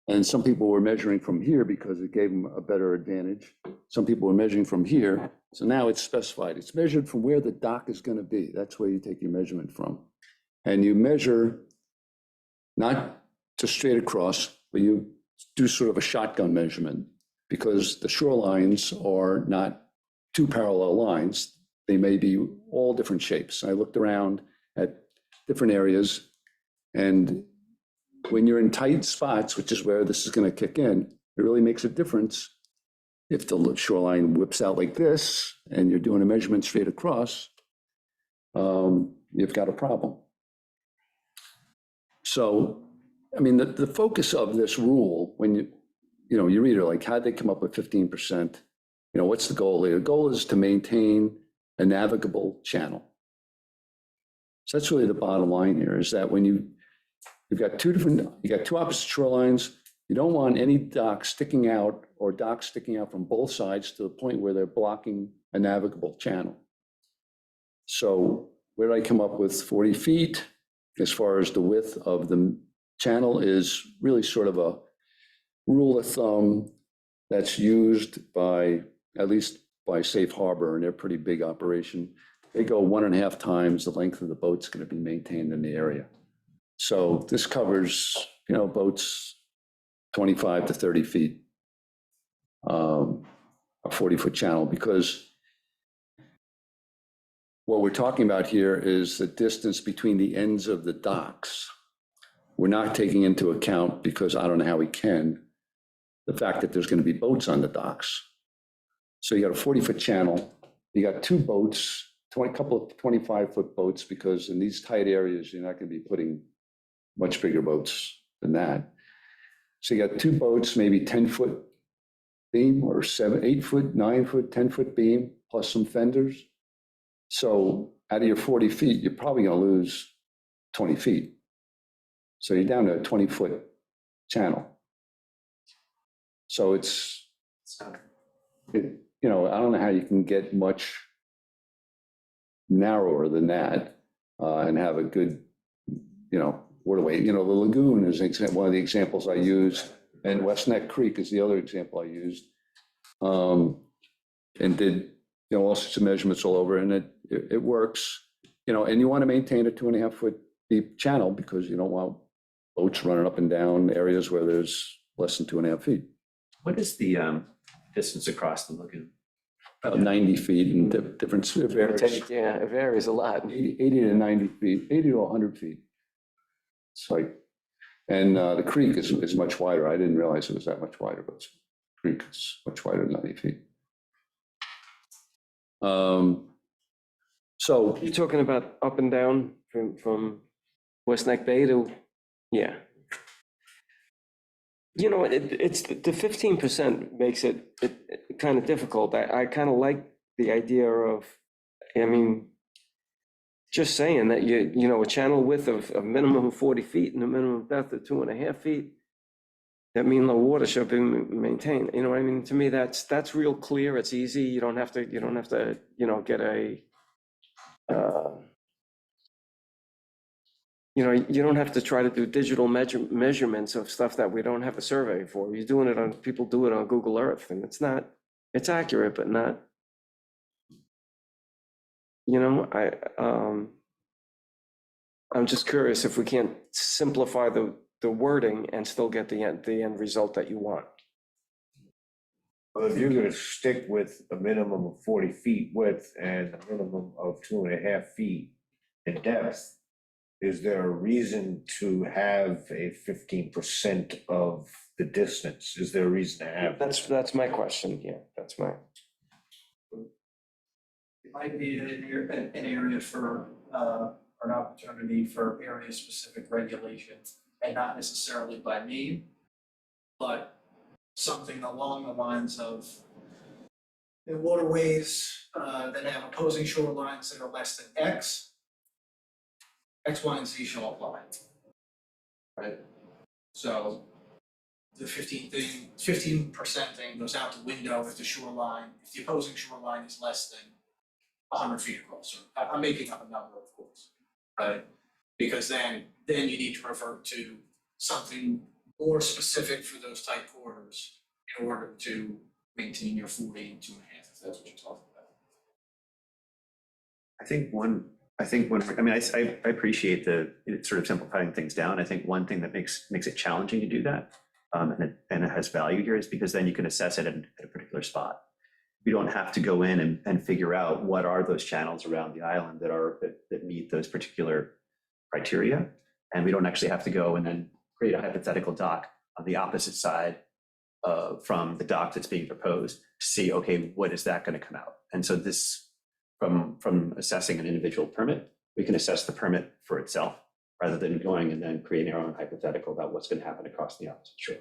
and some people were measuring from here because it gave them a better advantage. Some people were measuring from here. So now it's specified. It's measured from where the dock is going to be. That's where you take your measurement from. And you measure not just straight across, but you do sort of a shotgun measurement, because the shorelines are not two parallel lines. They may be all different shapes. I looked around at different areas, and when you're in tight spots, which is where this is going to kick in, it really makes a difference. If the shoreline whips out like this and you're doing a measurement straight across, you've got a problem. So, I mean, the focus of this rule, when you read it, like, how'd they come up with 15%? What's the goal here? The goal is to maintain a navigable channel. So that's really the bottom line here, is that when you've got two opposite shorelines, you don't want any docks sticking out or docks sticking out from both sides to the point where they're blocking a navigable channel. So where did I come up with 40 feet? As far as the width of the channel is really sort of a rule of thumb that's used by, at least by Safe Harbor, and they're a pretty big operation. They go 1.5 times the length of the boat's going to be maintained in the area. So this covers, boats 25 to 30 feet, a 40-foot channel, because what we're talking about here is the distance between the ends of the docks. We're not taking into account, because I don't know how we can, the fact that there's going to be boats on the docks. So you got a 40-foot channel, you got two boats, a couple of 25-foot boats, because in these tight areas, you're not going to be putting much bigger boats than that. So you got two boats, maybe 10-foot beam, or 8-foot, 9-foot, 10-foot beam, plus some fenders. So out of your 40 feet, you're probably going to lose 20 feet. So you're down to a 20-foot channel. So I don't know how you can get much narrower than that and have a good, waterway. The lagoon is one of the examples I used, and West Neck Creek is the other example I used, and did all sorts of measurements all over, and it works. And you want to maintain a 2.5-foot deep channel, because you don't want boats running up and down areas where there's less than 2.5 feet. What is the distance across the lagoon? About 90 feet, and different, it varies. Yeah, it varies a lot. 80 to 90 feet, 80 to 100 feet. It's like, and the creek is much wider. I didn't realize it was that much wider, but the creek is much wider than 90 feet. So You're talking about up and down from West Neck Bay to, yeah. It's the 15% makes it kind of difficult. I kind of like the idea of, just saying that a channel width of a minimum of 40 feet and a minimum depth of 2.5 feet, that mean low water should be maintained. To me, that's real clear. It's easy. You don't have to, get a, you don't have to try to do digital measurements of stuff that we don't have a survey for. You're doing it people do it on Google Earth, and it's accurate, but not, I'm just curious if we can't simplify the wording and still get the end result that you want. Well, if you're going to stick with a minimum of 40 feet width and a minimum of 2.5 feet in depth, is there a reason to have a 15% of the distance? Is there a reason to have? That's my question. Yeah, that's my. It might be an area for, an opportunity for area-specific regulation. and not necessarily by name, but something along the lines of the waterways that have opposing shorelines that are less than X, Y, and Z shall apply. Right? So the 15% thing goes out the window if the shoreline, if the opposing shoreline is less than 100 feet across. I'm making up a number, of course, right? Because then you need to revert to something more specific for those tight corridors in order to maintain your 40 and 2.5, if that's what you're talking about. I mean, I appreciate the sort of simplifying things down. I think one thing that makes it challenging to do that, and it has value here, is because then you can assess it at a particular spot. You don't have to go in and figure out what are those channels around the island that meet those particular criteria. And we don't actually have to go and then create a hypothetical dock on the opposite side from the dock that's being proposed to see, okay, what is that going to come out? And so this, from assessing an individual permit, we can assess the permit for itself rather than going and then creating our own hypothetical about what's going to happen across the opposite shore.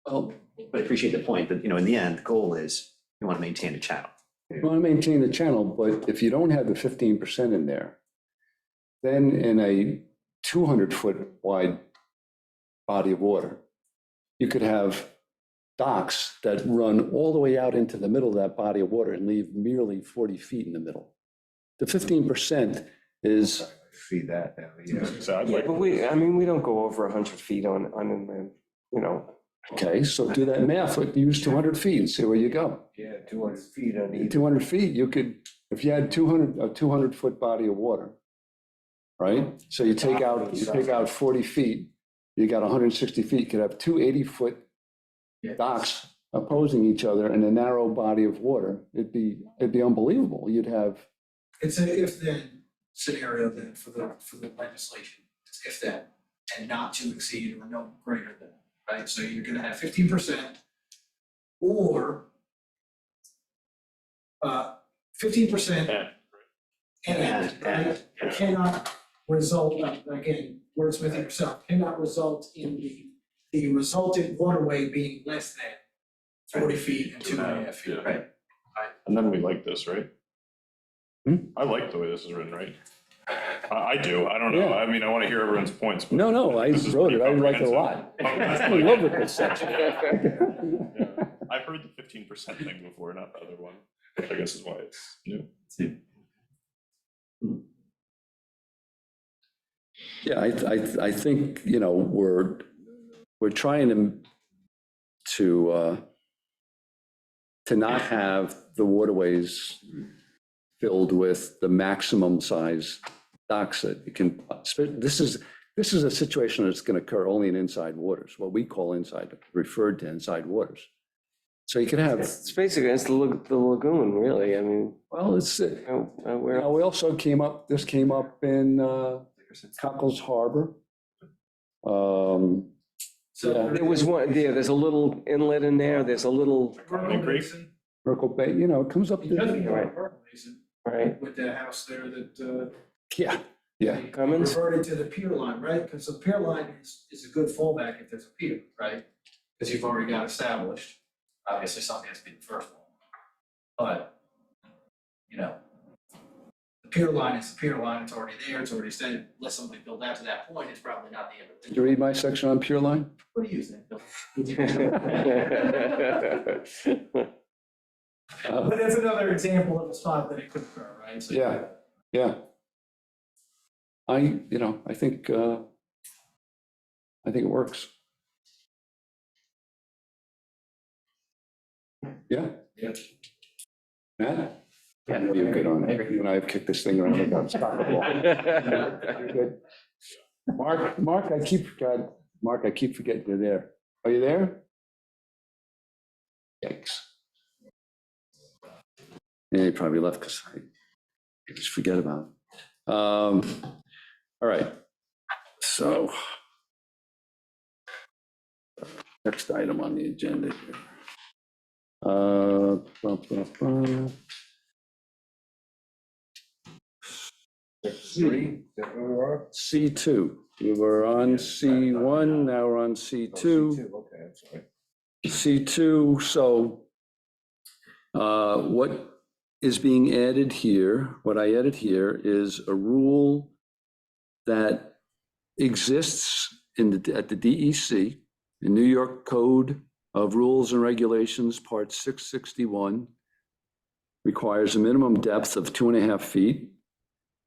Well, But I appreciate the point that, in the end, the goal is we want to maintain a channel. you want to maintain the channel, but if you don't have the 15% in there, then in a 200-foot wide body of water, you could have docks that run all the way out into the middle of that body of water and leave merely 40 feet in the middle. The 15% is, See that now, yeah. So I'd Yeah, like, but we don't go over 100 feet on inland, okay, so do that math, use 200 feet and see where you go. Yeah, 200 feet on either. 200 feet, you could, if you had a 200-foot body of water, right? So you take out 40 feet, you got 160 feet, you could have two 80-foot docks opposing each other in a narrow body of water. It'd be unbelievable. You'd have, It's an if-then scenario then for the legislation. It's if then, and not to exceed or no greater than, right? So you're gonna have 15% or 15% and, right? Cannot result, again, wordsmith yourself, cannot result in the resultant waterway being less than 40 feet and 2.5 feet. Yeah. Right. and then we like this, right? Hmm? I like the way this is written, right? I do, I don't know, Yeah. I mean, I want to hear everyone's points. but no, I this is wrote it, I pretty like it a lot. comprehensive. I love it, this section. Yeah. I've heard the 15% thing before, not the other one, which I guess is why it's new. Yeah, I think, we're trying to not have the waterways filled with the maximum size docks that you can, this is a situation that's going to occur only in inside waters, what we call referred to inside waters. So you could have, it's basically, it's the lagoon, really, I mean, well, it's, where, we also this came up in Cockles Harbor. So there was one, there's a little inlet in there, there's a little, Common Creek? Merkle Bay, it comes up. It doesn't go Right. to Purple Basin right, with the house there that Yeah, yeah. Cummins? reverted to the pier line, right? Because the pier line is a good fallback if there's a pier, right? Because you've already got established. Obviously, something has to be the first one. But, the pier line is the pier line, it's already there, it's already said, unless somebody built out to that point, it's probably not the end of Did you read my section on Pure Line? What do you think, Bill? But that's another example of a spot that it could occur, right? So- Yeah. Yeah. I think it works. Yeah. Yeah. Matt? Yeah, you're good on it. You and I have kicked this thing around like I'm You're good. Mark, I keep forgetting you're there. Are you there? Yikes. Yeah, you probably left because I just forget about it. All right. So next item on the agenda here. Three, is that where we are? C2, We were on C1, now we're on C2. Okay, I'm sorry. C2, so what is being added here, what I added here is a rule that exists at the DEC, the New York Code of Rules and Regulations, Part 661, requires a minimum depth of 2.5 feet.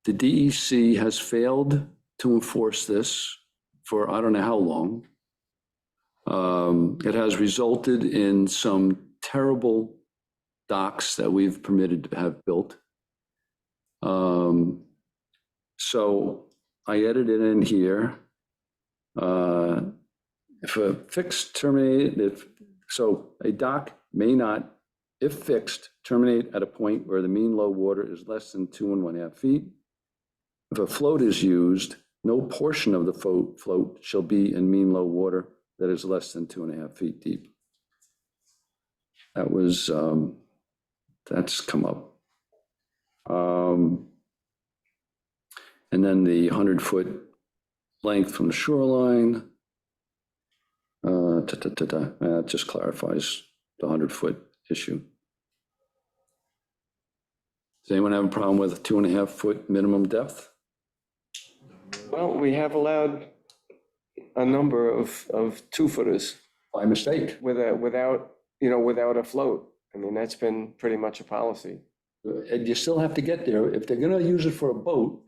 The DEC has failed to enforce this for I don't know how long. It has resulted in some terrible docks that we've permitted to have built. So I edited in here. If a fixed terminate, so a dock may not, if fixed, terminate at a point where the mean low water is less than 2.5 feet. If a float is used, no portion of the float shall be in mean low water that is less than 2.5 feet deep. That was, that's come up. And then the 100-foot length from the shoreline. That just clarifies the 100-foot issue. Does anyone have a problem with a 2.5-foot minimum depth? Well, we have allowed a number of 2-footers By mistake. without a float. I mean, that's been pretty much a policy. And you still have to get there. If they're gonna use it for a boat,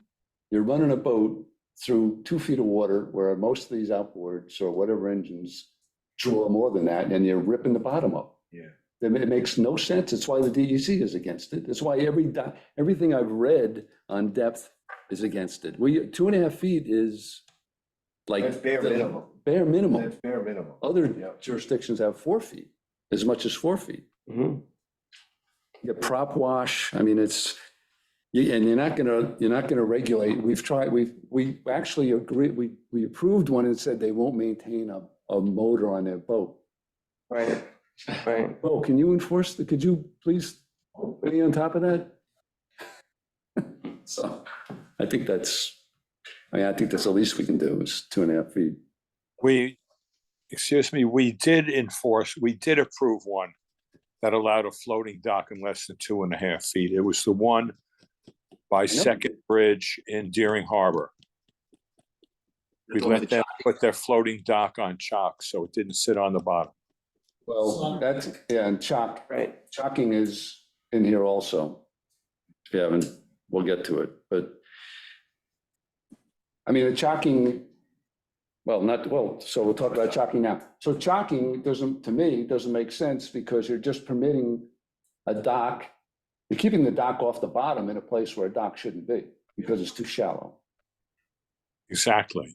you're running a boat through 2 feet of water where most of these outboards or whatever engines draw more than that, and you're ripping the bottom up. Yeah. It makes no sense. It's why the DEC is against it. It's why everything I've read on depth is against it. 2.5 feet is like. That's bare the minimum. Bare minimum. That's bare minimum. Other Yeah. jurisdictions have 4 feet, as much as 4 feet. Mhm. You prop wash, I mean, and you're not gonna regulate. We've tried, we actually agree, we approved one and said they won't maintain a motor on their boat. Right, right. Oh, can you enforce could you please be on top of that? So I think that's the least we can do is 2.5 feet. We did approve one that allowed a floating dock in less than 2.5 feet. It was the one by Second Bridge in Deering Harbor. We let them put their floating dock on chock, so it didn't sit on the bottom. Well, that's, yeah, and Right. chalking is in here also. If you haven't, we'll get to it, but I mean, the chalking, so we'll talk about chalking now. So chalking to me, doesn't make sense because you're just permitting a dock, you're keeping the dock off the bottom in a place where a dock shouldn't be because it's too shallow. Exactly.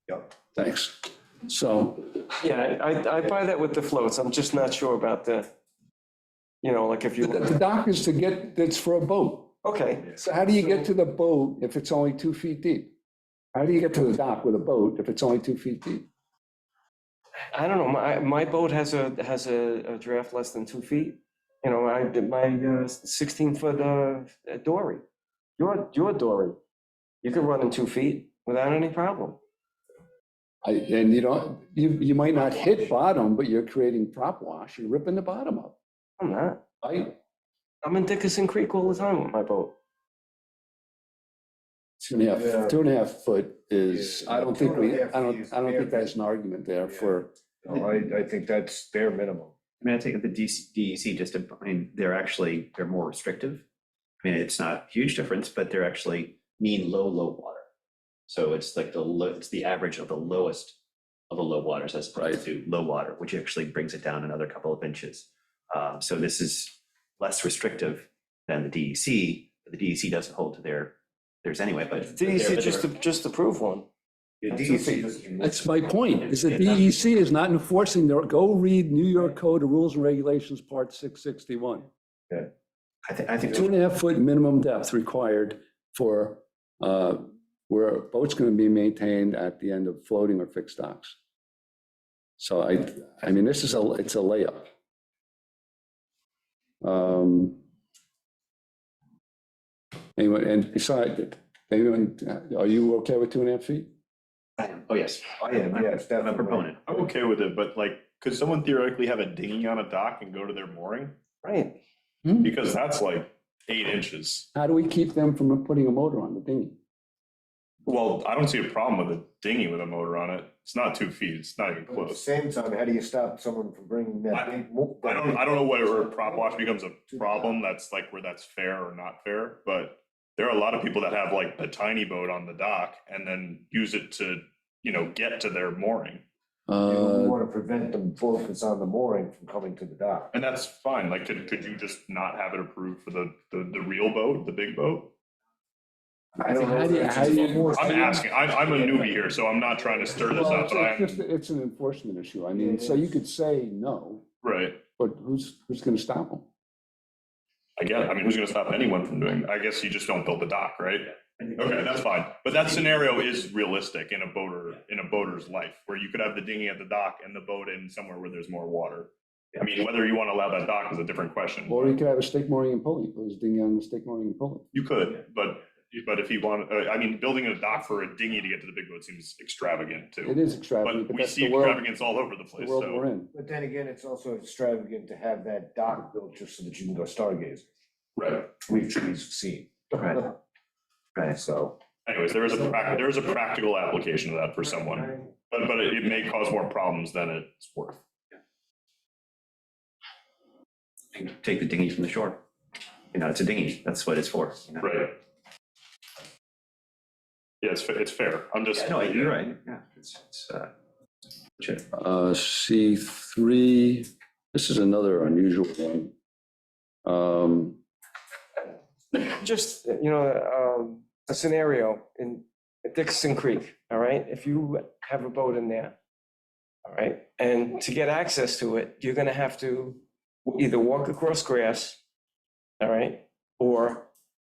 Yep. Thanks. So, Yeah, I buy that with the floats. I'm just not sure about like if you. the dock is it's for a boat. Okay, So how do you get to the boat if it's only 2 feet deep? How do you get to the dock with a boat if it's only 2 feet deep? I don't know. My boat has a draft less than 2 feet. I did my 16-foot dory. Your dory, you could run in 2 feet without any problem. And you might not hit bottom, but you're creating prop wash. You're ripping the bottom up. I'm not. Right? I'm in Dickinson Creek all the time with my boat. 2.5 foot is, Yeah, I don't 2.5 think is think there's an argument there Yeah. for, No, I think that's bare minimum. I mean, I think the DEC they're more restrictive. I mean, it's not a huge difference, but they're actually mean low water. So it's like it's the average of the lowest of the low waters as opposed to low water, which actually brings it down another couple of inches. So this is less restrictive than the DEC. The DEC doesn't hold to theirs anyway, but. DEC just approved one. The DEC doesn't- that's my point, is the DEC is not enforcing go read New York Code of Rules and Regulations, Part 661. I think 2.5 foot minimum depth required for where a boat's going to be maintained at the end of floating or fixed docks. So I mean, it's a layup. Anyone, and besides, are you okay with 2.5 feet? I am. Oh, yes. I am, yes, I'm a definitely. proponent. I'm okay with it, but like, could someone theoretically have a dinghy on a dock and go to their mooring? Right. Because that's like 8 inches. How do we keep them from putting a motor on the dinghy? Well, I don't see a problem with a dinghy with a motor on it. It's not 2 feet. It's not even But at the close. same time, how do you stop someone from bringing that I- big? I don't know where prop wash becomes a problem. That's like where that's fair or not fair, but there are a lot of people that have like a tiny boat on the dock and then use it to, get to their mooring. We Uh, want to prevent them focus on the mooring from coming to the dock. And that's fine. Like, could you just not have it approved for the real boat, the big boat? I don't know. How do you- if how do you- it's- I'm asking, I'm a newbie here, so I'm not trying to stir this well, up, but it's just, I'm, it's an enforcement issue. I mean, so you could say no, right. but who's gonna stop them? I mean, who's gonna stop anyone from doing, I guess you just don't build the dock, right? Okay, that's fine. But that scenario is realistic in a boater's life, where you could have the dinghy at the dock and the boat in somewhere where there's more water. I mean, whether you want to allow that dock is a different question. Or you could have a stake mooring and pulley, put his dinghy on the stake mooring and pulley. You could, but if you want, I mean, building a dock for a dinghy to get to the big boat seems extravagant It too. is extravagant, But but we that's see the world, extravagance all over the the place, world we're so, in. But then again, it's also extravagant to have that dock built just so that you can go stargazing. right. We've seen. Right. Right. So. Anyways, there is a practical application of that for someone, but it may cause more problems than it's worth. Take the dinghy from the shore. It's a dinghy. That's what it's for. Right. Yeah, it's fair. I'm just. Yeah, no, you're right. Yeah, it's legit. C3, this is another unusual one. Just, a scenario in Dixon Creek, all right? If you have a boat in there, all right, and to get access to it, you're gonna have to either walk across grass, all right? Or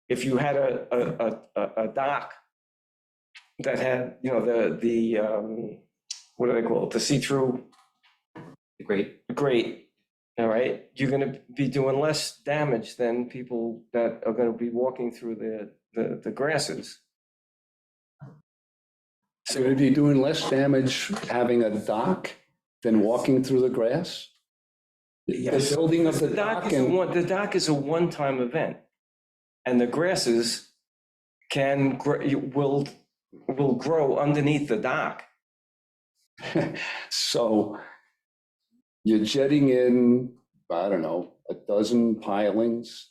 if you had a dock that had, what do they call it? The see-through Great. grate, all right? You're gonna be doing less damage than people that are gonna be walking through the grasses. So would you be doing less damage having a dock than walking through the grass? The building of the dock and, The dock is a one-time event, and the grasses will grow underneath the dock. so you're jetting in, I don't know, a dozen pilings.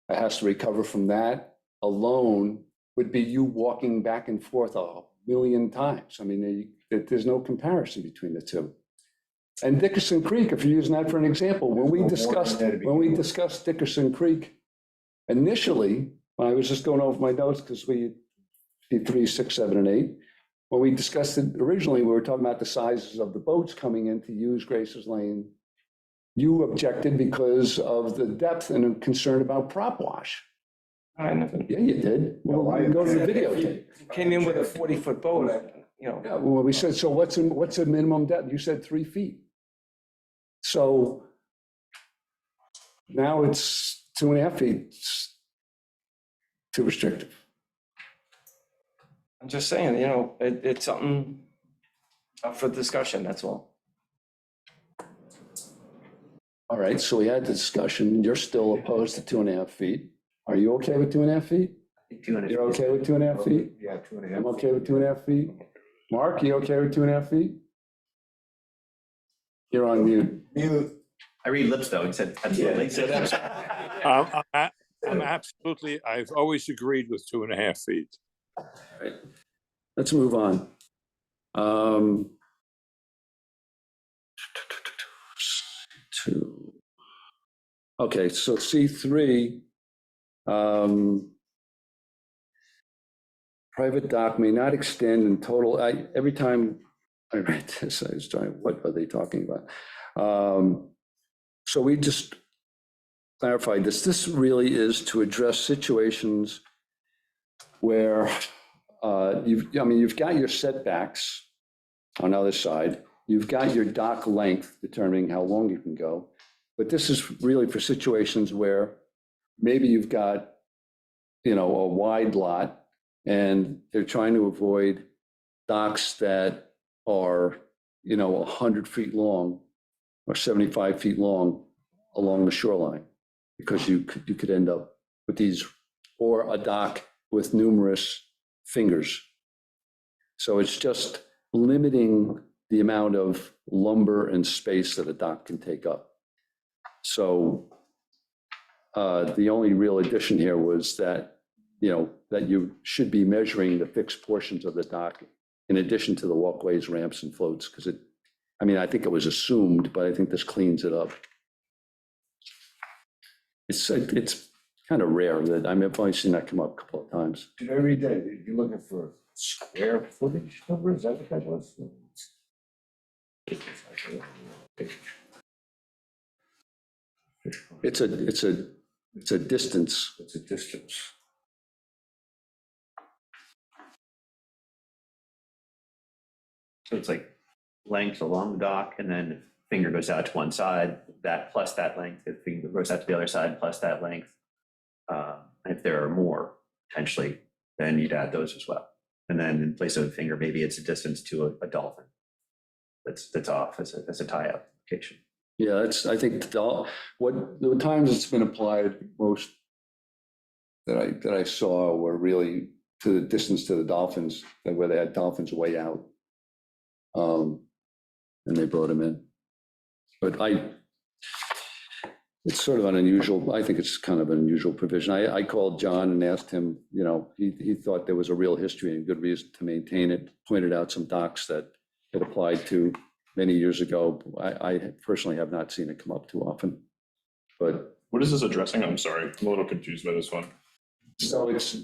It has to recover from that alone would be you walking back and forth a million times. I mean, there's no comparison between the two. And Dickerson Creek, if you're using that for an example, when we discussed Dickerson Creek initially, when I was just going over my notes because we did 3, 6, 7, and 8. When we discussed it originally, we were talking about the sizes of the boats coming in to use Grace's Lane. You objected because of the depth and a concern about prop wash. I never Yeah, you did. Well, I can go to the videotape. came in with a 40-foot boat, Yeah, well, we said, so what's a minimum depth? You said 3 feet. So now it's 2.5 feet. It's too restrictive. I'm just saying, it's something up for discussion, that's all. All right, so we had the discussion. You're still opposed to 2.5 feet. Are you okay with 2.5 feet? You're okay with 2.5 feet? Yeah, 2.5. I'm okay with 2.5 feet. Mark, you okay with 2.5 feet? You're on mute. I read lips though. He said absolutely. I'm absolutely, I've always agreed with 2.5 feet. Right. Let's move on. Okay, so C3, private dock may not extend in total. Every time I read this, I was trying, what are they talking about? So we just clarified this. This really is to address situations where you've got your setbacks on either side. You've got your dock length determining how long you can go. But this is really for situations where maybe you've got, a wide lot and they're trying to avoid docks that are, 100 feet long or 75 feet long along the shoreline, because you could end up with these, or a dock with numerous fingers. So it's just limiting the amount of lumber and space that a dock can take up. So the only real addition here was that, that you should be measuring the fixed portions of the dock in addition to the walkways, ramps, and floats, because I think it was assumed, but I think this cleans it up. It's kind of rare that, I've only seen that come up a couple of times. Did I read that? You're looking for square footage number? Is that what that was? It's a distance. It's a distance. So it's like length along the dock, and then finger goes out to one side, that plus that length, if finger goes out to the other side, plus that length. And if there are more, potentially, then you'd add those as well. And then in place of a finger, maybe it's a distance to a dolphin that's off as a tie application. Yeah, I think the times it's been applied most that I saw were really to the distance to the dolphins, where they had dolphins way out. And they brought them in. But it's sort of an unusual, I think it's kind of an unusual provision. I called John and asked him, he thought there was a real history and good reason to maintain it, pointed out some docks that it applied to many years ago. I personally have not seen it come up too often, but. What is this addressing? I'm sorry, I'm a little confused by this one. So it's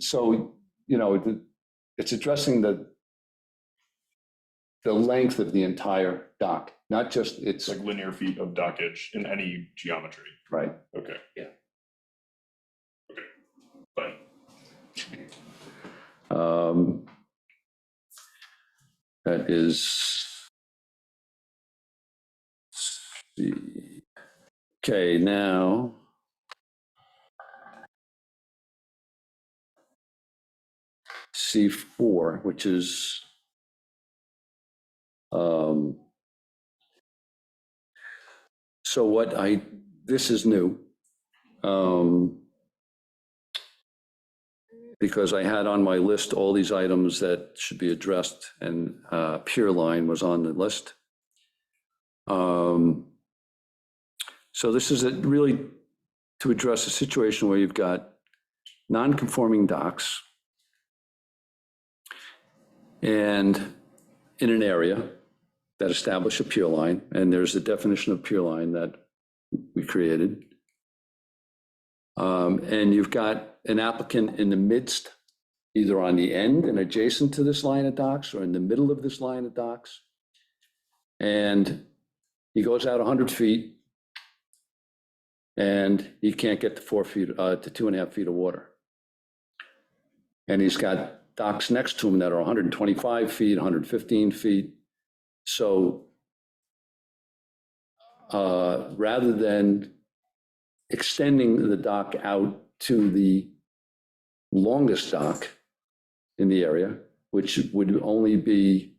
addressing the length of the entire dock, not just It's like linear feet of dockage in any geometry. right. Okay. Yeah. Okay, fine. That is. Let's see. Okay, now. C4, which is. So this is new. Because I had on my list all these items that should be addressed, and Pier Line was on the list. So this is really to address a situation where you've got non-conforming docks and in an area that establish a pier line, and there's a definition of pier line that we created. And you've got an applicant in the midst, either on the end and adjacent to this line of docks or in the middle of this line of docks. And he goes out 100 feet and he can't get to 4 feet, to 2.5 feet of water. And he's got docks next to him that are 125 feet, 115 feet. So rather than extending the dock out to the longest dock in the area, which would only be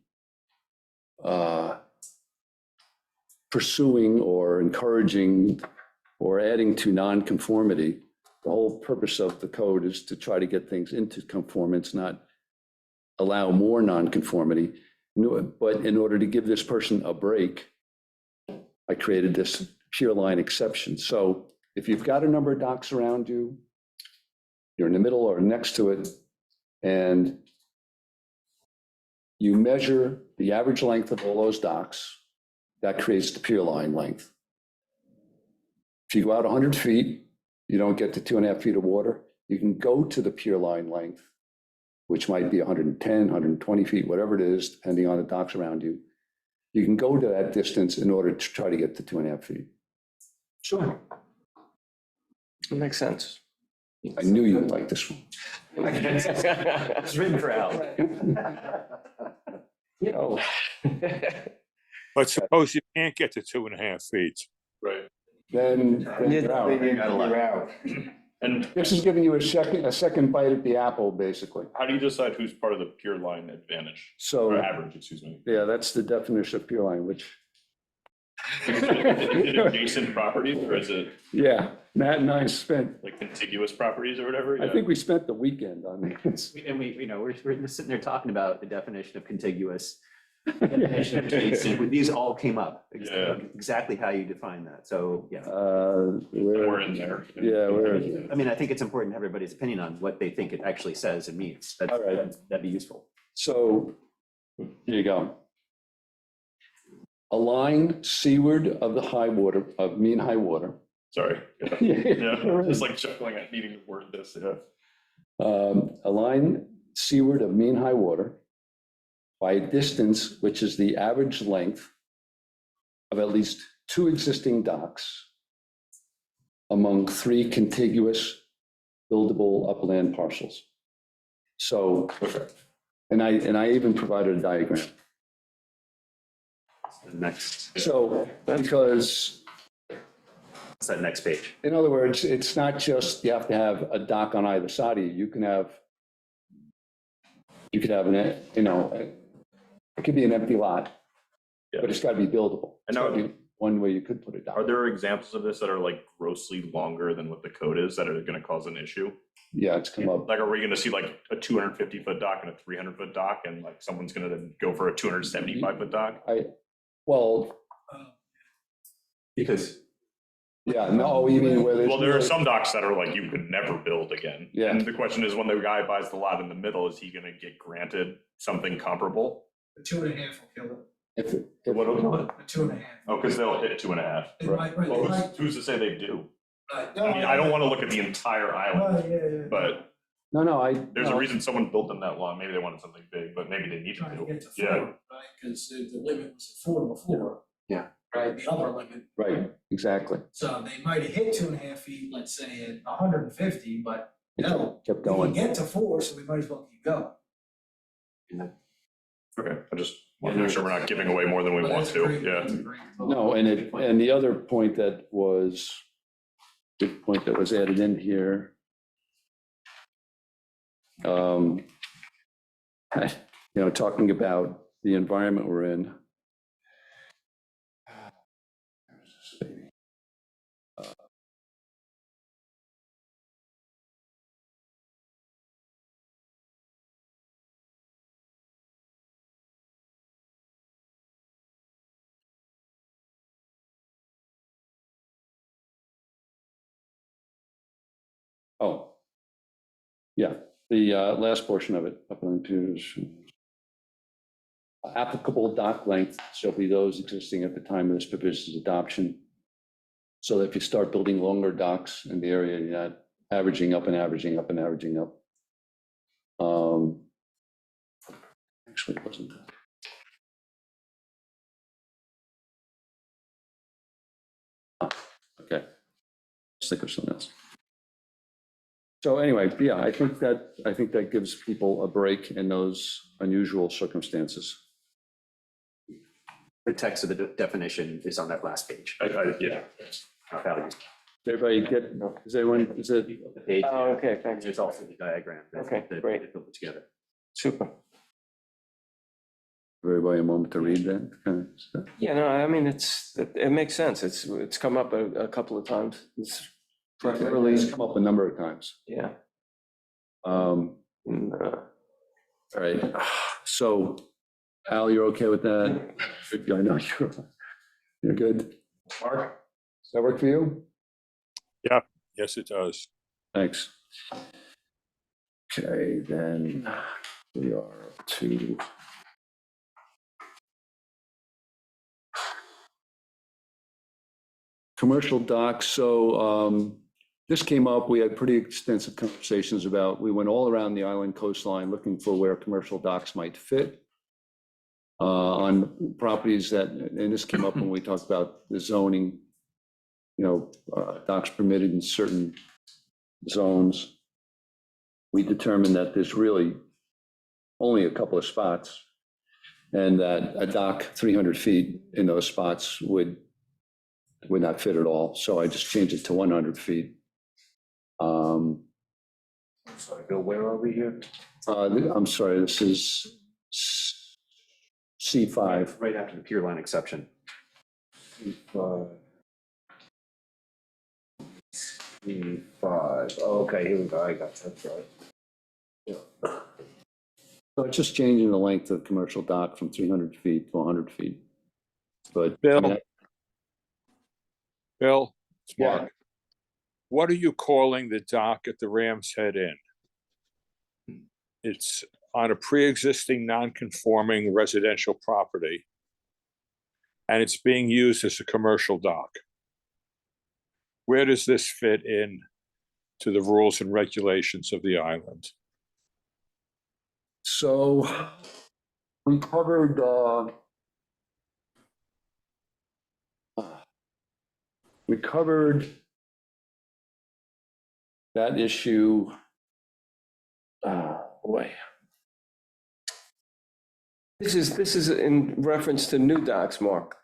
pursuing or encouraging or adding to nonconformity. The whole purpose of the code is to try to get things into conformance, not allow more nonconformity. But in order to give this person a break, I created this pier line exception. So if you've got a number of docks around you, you're in the middle or next to it, and you measure the average length of all those docks, that creates the pier line length. If you go out 100 feet, you don't get to 2.5 feet of water, you can go to the pier line length, which might be 110, 120 feet, whatever it is, depending on the docks around you. You can go to that distance in order to try to get to 2.5 feet. Sure. It makes sense. I knew you'd like this one. It's written for Al. But suppose you can't get to 2.5 feet. Right. Then you're out. You're out. And This is giving you a second bite at the apple, basically. how do you decide who's part of the pure line advantage, or So, average, excuse me? yeah, that's the definition of pure line, which, Is it adjacent properties, or is it yeah, Matt and I spent, like contiguous properties or whatever? I Yeah. think we spent the weekend on this. And we, you know, we're just sitting there talking about the definition of contiguous. Yeah. Definition of adjacent. These all came up, Yeah. exactly how you define that, so, yeah. We're in there. Yeah, we're, I mean, I think it's important to have everybody's opinion on what they think it actually says and means. All right. That'd be useful. so, here you go. A line seaward of the high water, of mean high water. Sorry. Yeah, Yeah. just like chuckling at needing to word this, yeah. A line seaward of mean high water by a distance which is the average length of at least 2 existing docks among 3 contiguous buildable upland parcels. So, and I even provided a diagram. Next, So, because what's that next page? in other words, it's not just you have to have a dock on either side of you. You could have an, you know, it could be an empty lot, but it's got to be buildable. And It's now- gotta be one way you could put a dock. Are there examples of this that are like grossly longer than what the code is that are gonna cause an issue? Yeah, it's come up. Like, are we gonna see like a 250-foot dock and a 300-foot dock, and like someone's gonna then go for a 275-foot dock? Well, Because yeah, no, you mean where there's. Well, there are really- some docks that are like, you could never build again. Yeah. And the question is, when the guy buys the lot in the middle, is he gonna get granted something comparable? The 2.5 will kill it, What'll kill it? the 2.5. Oh, because they'll hit 2.5. They might, right, they Well, might, who's to say they do? right. I mean, I don't wanna look at the entire island, Yeah. but No, there's a no, reason someone built them that long. Maybe they wanted something big, but maybe they needed Trying to to. get to Yeah. 4, right, because the limit was at 4 before. Yeah. Right, the upper limit. Right, exactly. So they might have hit 2.5 feet, let's say at 150, but It no, kept we can going. get to 4, so we might as well keep going. Okay, I just want to make sure we're not giving away more than we But want that's to. great, Yeah. that's a great- No, and the other point that was, the point that was added in here. You know, talking about the environment we're in. Oh, yeah, the last portion of it, up on computers. Applicable dock length shall be those existing at the time of this provision's adoption. So that if you start building longer docks in the area, you're not averaging up and averaging up and averaging up. Actually, it wasn't. Okay, let's think of something else. So anyway, yeah, I think that gives people a break in those unusual circumstances. the text of the definition is on that last page. Yeah. Not values. Did everybody get, is everyone, is it, The page, Oh, okay, thanks. there's also the diagram. Okay, great. That put together. Super. everybody a moment to read that kind of stuff? Yeah, no, I mean, it makes sense. It's come up a couple of times. It's primarily, It's come up a number of times. yeah. Um, And, All right, so Al, you're okay with that? I know you're good. Mark, does that work for you? Yes, it does. Thanks. Okay, then we are up to. Commercial docks, so this came up, we had pretty extensive conversations about, we went all around the island coastline looking for where commercial docks might fit. On properties that, and this came up when we talked about the zoning, you know, docks permitted in certain zones. We determined that there's really only a couple of spots, and that a dock 300 feet in those spots would not fit at all. So I just changed it to 100 feet. Um, I'm sorry, Bill, where are we here? I'm sorry, this is C5. Right after the pier line exception. C5, oh, okay, here we go, I got that, that's right. So it's just changing the length of the commercial dock from 300 feet to 100 feet. But, I Bill, mean, Bill, it's Yeah. Mark. What are you calling the dock at the Ram's Head Inn? It's on a pre-existing non-conforming residential property, and it's being used as a commercial dock. Where does this fit in to the rules and regulations of the island? so we covered, that issue. Boy. This is in reference to new docks, Mark.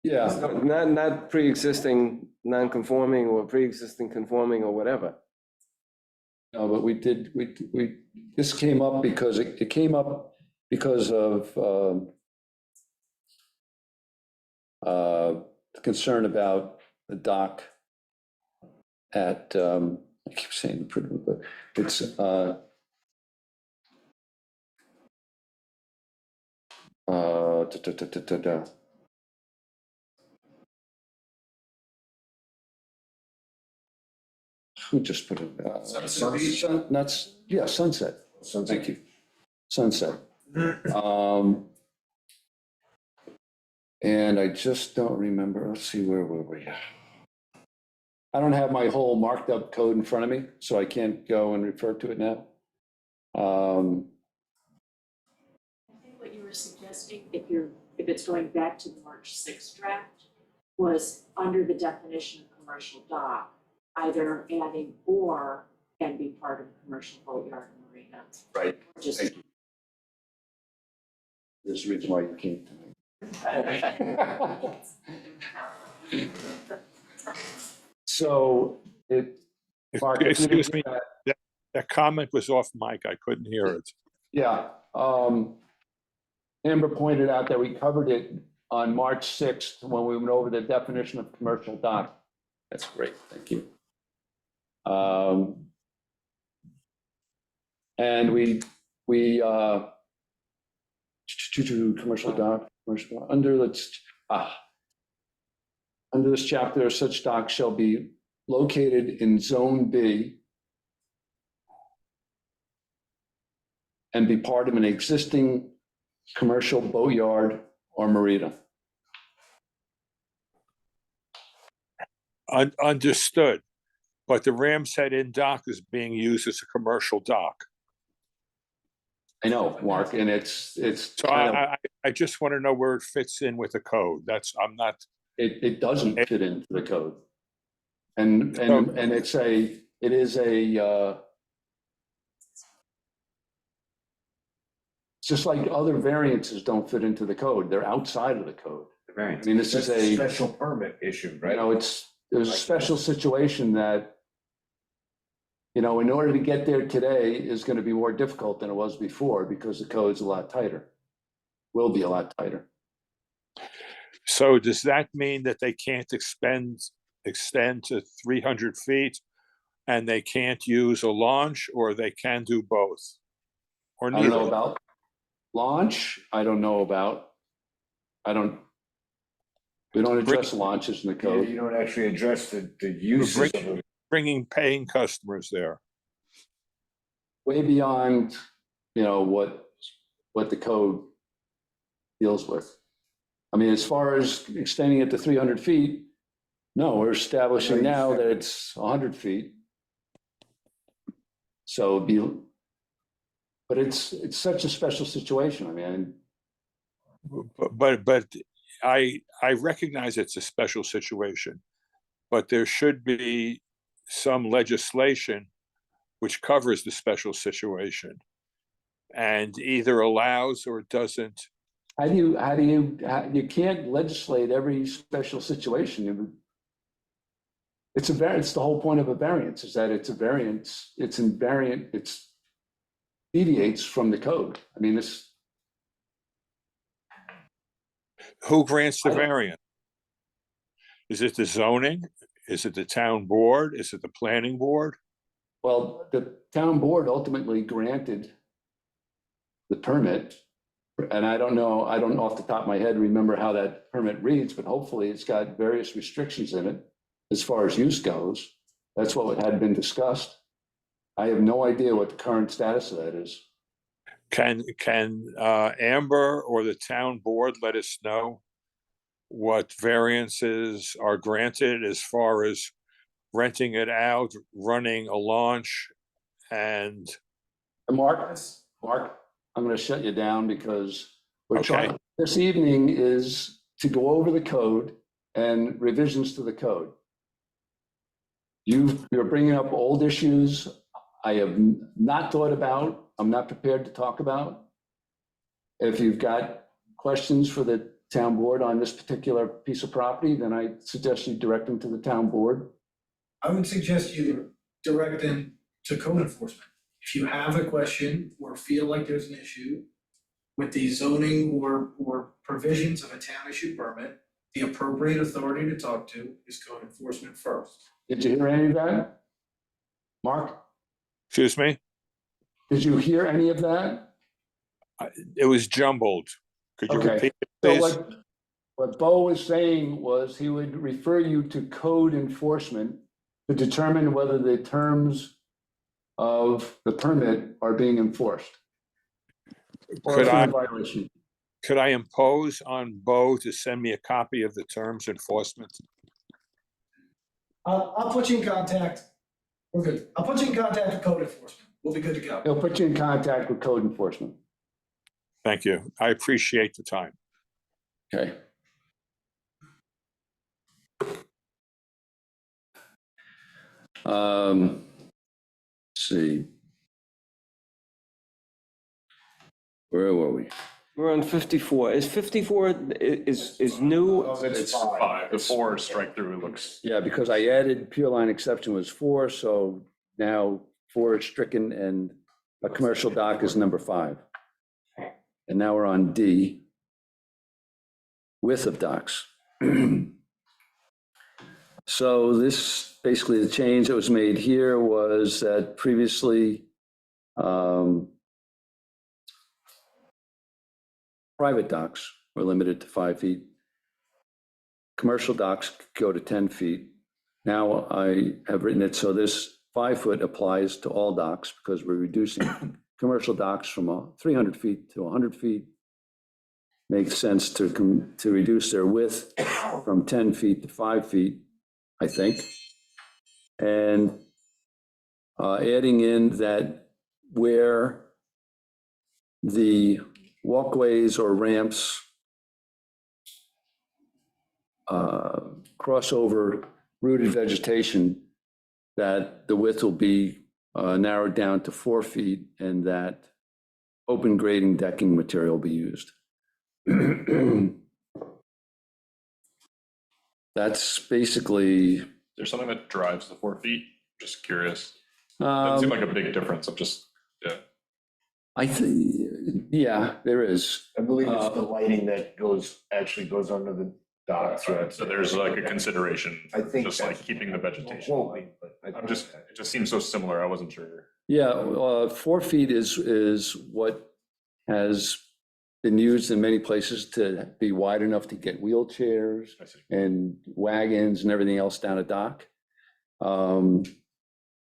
Yeah, Not pre-existing non-conforming or pre-existing conforming or whatever. no, but this came up because it came up because of concern about the dock at, I keep saying the prison, but it's, who just put it? Sunset. Thank you. Sunset. And I just don't remember. Let's see, where were we? I don't have my whole marked up code in front of me, so I can't go and refer to it now. I think what you were suggesting, if it's going back to the March 6th draft, was under the definition of commercial dock, either adding or can be part of a commercial boatyard and marina. Right. Just, Thank you. There's a reason why you came tonight. So Mark, if you Excuse didn't me, get that- that comment was off mic. I couldn't hear it. Yeah, Amber pointed out that we covered it on March 6th when we went over the definition of commercial dock. That's great, thank you. And we commercial dock, under this chapter, such dock shall be located in Zone B and be part of an existing commercial boatyard or marina. Understood, but the Ram's Head Inn dock is being used as a commercial dock. I know, Mark, and it's So kind of, I just want to know where it fits in with the code. I'm not, it doesn't fit into the code. And it's just like other variances don't fit into the code, they're outside of the code. The variance. I mean, this is a, Special permit issue, right? there's a special situation that, in order to get there today is going to be more difficult than it was before because the code's a lot tighter, will be a lot tighter. so does that mean that they can't extend to 300 feet and they can't use a launch, or they can do both? Or I don't know neither? about launch. We don't address launches in the Yeah, code. you don't actually address the uses of it. Bringing paying customers there. Way beyond, what the code deals with. I mean, as far as extending it to 300 feet, no, we're establishing now that it's 100 feet. So but it's such a special situation. I mean, But I recognize it's a special situation, but there should be some legislation which covers the special situation and either allows or doesn't. you can't legislate every special situation. It's it's the whole point of a variance, is that it's a variance, it's invariant, it's deviates from the code. I mean, this, Who grants the I don't- variance? Is it the zoning? Is it the town board? Is it the planning board? well, the town board ultimately granted the permit. And I don't know, I don't off the top of my head remember how that permit reads, but hopefully it's got various restrictions in it as far as use goes. That's what had been discussed. I have no idea what the current status of that is. Can Amber or the town board let us know what variances are granted as far as renting it out, running a launch, and Mark, I'm going to shut you down because we're Okay. trying, this evening is to go over the code and revisions to the code. You're bringing up old issues I have not thought about, I'm not prepared to talk about. If you've got questions for the town board on this particular piece of property, then I suggest you direct them to the town board. I would suggest you direct them to code enforcement. If you have a question or feel like there's an issue with the zoning or provisions of a town issued permit, the appropriate authority to talk to is code enforcement first. Did you hear any of that? Mark, excuse me, did you hear any of that? it was jumbled. Could you Okay. repeat it, So please? what Bo was saying was he would refer you to code enforcement to determine whether the terms of the permit are being enforced. Or Could if they're I, in violation. could I impose on Bo to send me a copy of the terms enforcement? I'll put you in contact. We're good. I'll put you in contact with code enforcement. We'll be good to go. He'll put you in contact with code enforcement. Thank you. I appreciate the time. Okay. Let's see. Where were we? We're on 54. Is 54 is new? It's Five, the four strike through looks, Yeah, because I added pure line exception was 4, so now 4 is stricken and a commercial dock is number 5. And now we're on D, width of docks. So this, basically the change that was made here was that previously private docks were limited to 5 feet. Commercial docks could go to 10 feet. Now I have written it so this 5 foot applies to all docks because we're reducing commercial docks from 300 feet to 100 feet. Makes sense to reduce their width from 10 feet to 5 feet, I think. And adding in that where the walkways or ramps cross over rooted vegetation, that the width will be narrowed down to 4 feet and that open grading decking material will be used. That's basically. there's something that drives the 4 feet, just curious. Doesn't seem like a big difference, I'm just, yeah. I think, yeah, there is. I believe it's the lighting that actually goes under the dock. So there's like a consideration, I think just like that's- keeping the vegetation. Quote me, but I I'm think just, it just seems so similar, I wasn't sure. Yeah, 4 feet is what has been used in many places to be wide enough to get wheelchairs I see. and wagons and everything else down a dock.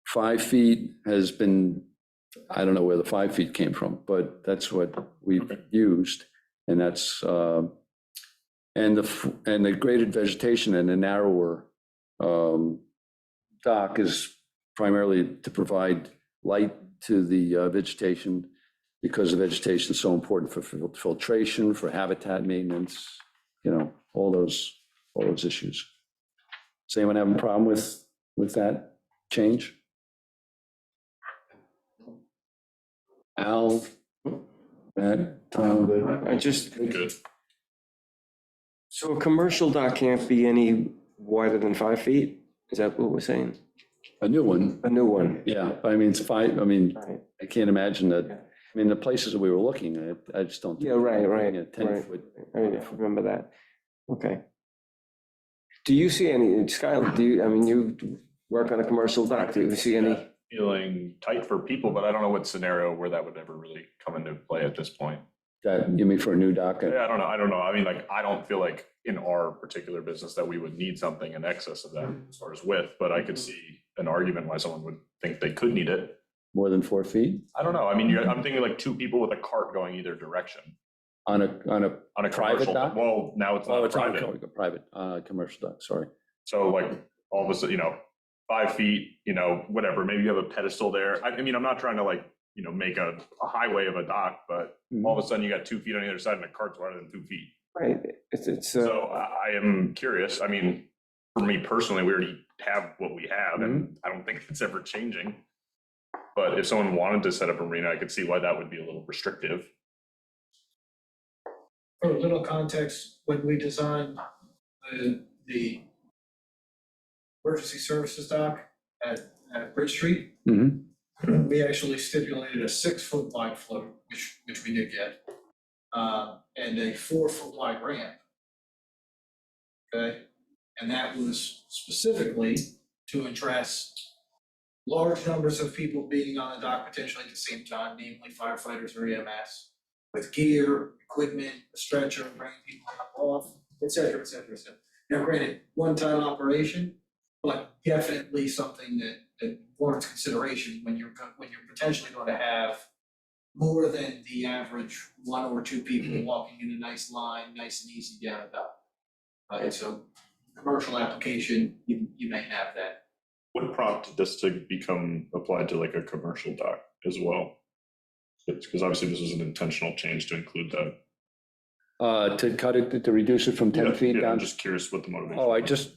5 feet has been, I don't know where the 5 feet came from, but that's what we've used. And that's, and the graded vegetation and the narrower dock is primarily to provide light to the vegetation, because the vegetation is so important for filtration, for habitat maintenance, you know, all those issues. Does anyone have a problem with that change? Al, Matt, Tom? I just, Good. so a commercial dock can't be any wider than 5 feet? Is that what we're saying? A new one, A new one? yeah, but I mean, it's fine, I mean, Right. I can't imagine that, I mean, the places that we were looking at, I just don't. think Yeah, right, right, a 10-foot. I remember that. Okay. Do you see any, Skylar, I mean, you work on a commercial dock, do you see any? Feeling tight for people, but I don't know what scenario where that would ever really come into play at this point. That, you mean for a new dock? Yeah, I don't know. I mean, like, I don't feel like in our particular business that we would need something in excess of that as far as width, but I could see an argument why someone would think they could need it. More than 4 feet I don't know. I mean, I'm thinking like two people with a cart going either direction on a on a private commercial. dock? Well, now it's Oh, not it's on private. a private, commercial dock, sorry. So like all of a sudden, 5 feet, whatever, maybe you have a pedestal there. I mean, I'm not trying to like, make a highway of a dock, but all of a sudden you got 2 feet on either side and the cart's wider than 2 feet. Right, it's. So I am curious. I mean, for me personally, we already have what we have and I don't think it's ever changing. But if someone wanted to set up a marina, I could see why that would be a little restrictive. For a little context, when we designed the emergency services dock at Bridge Street, we actually stipulated a 6-foot wide float, which we did get, and a 4-foot wide ramp. Okay, and that was specifically to address large numbers of people being on the dock potentially at the same time, namely firefighters or EMS, with gear, equipment, a stretcher, bringing people up off, et cetera, et cetera, et cetera. Now granted, one-time operation, but definitely something that warrants consideration when you're potentially going to have more than the average 1 or 2 people walking in a nice line, nice and easy down a dock. And so commercial application, you may have that. What prompted this to become applied to like a commercial dock as well? Because obviously this was an intentional change to include that. To cut it, to reduce it from 10 feet Yeah, down. I'm just curious what the motivation. Oh, I was. just,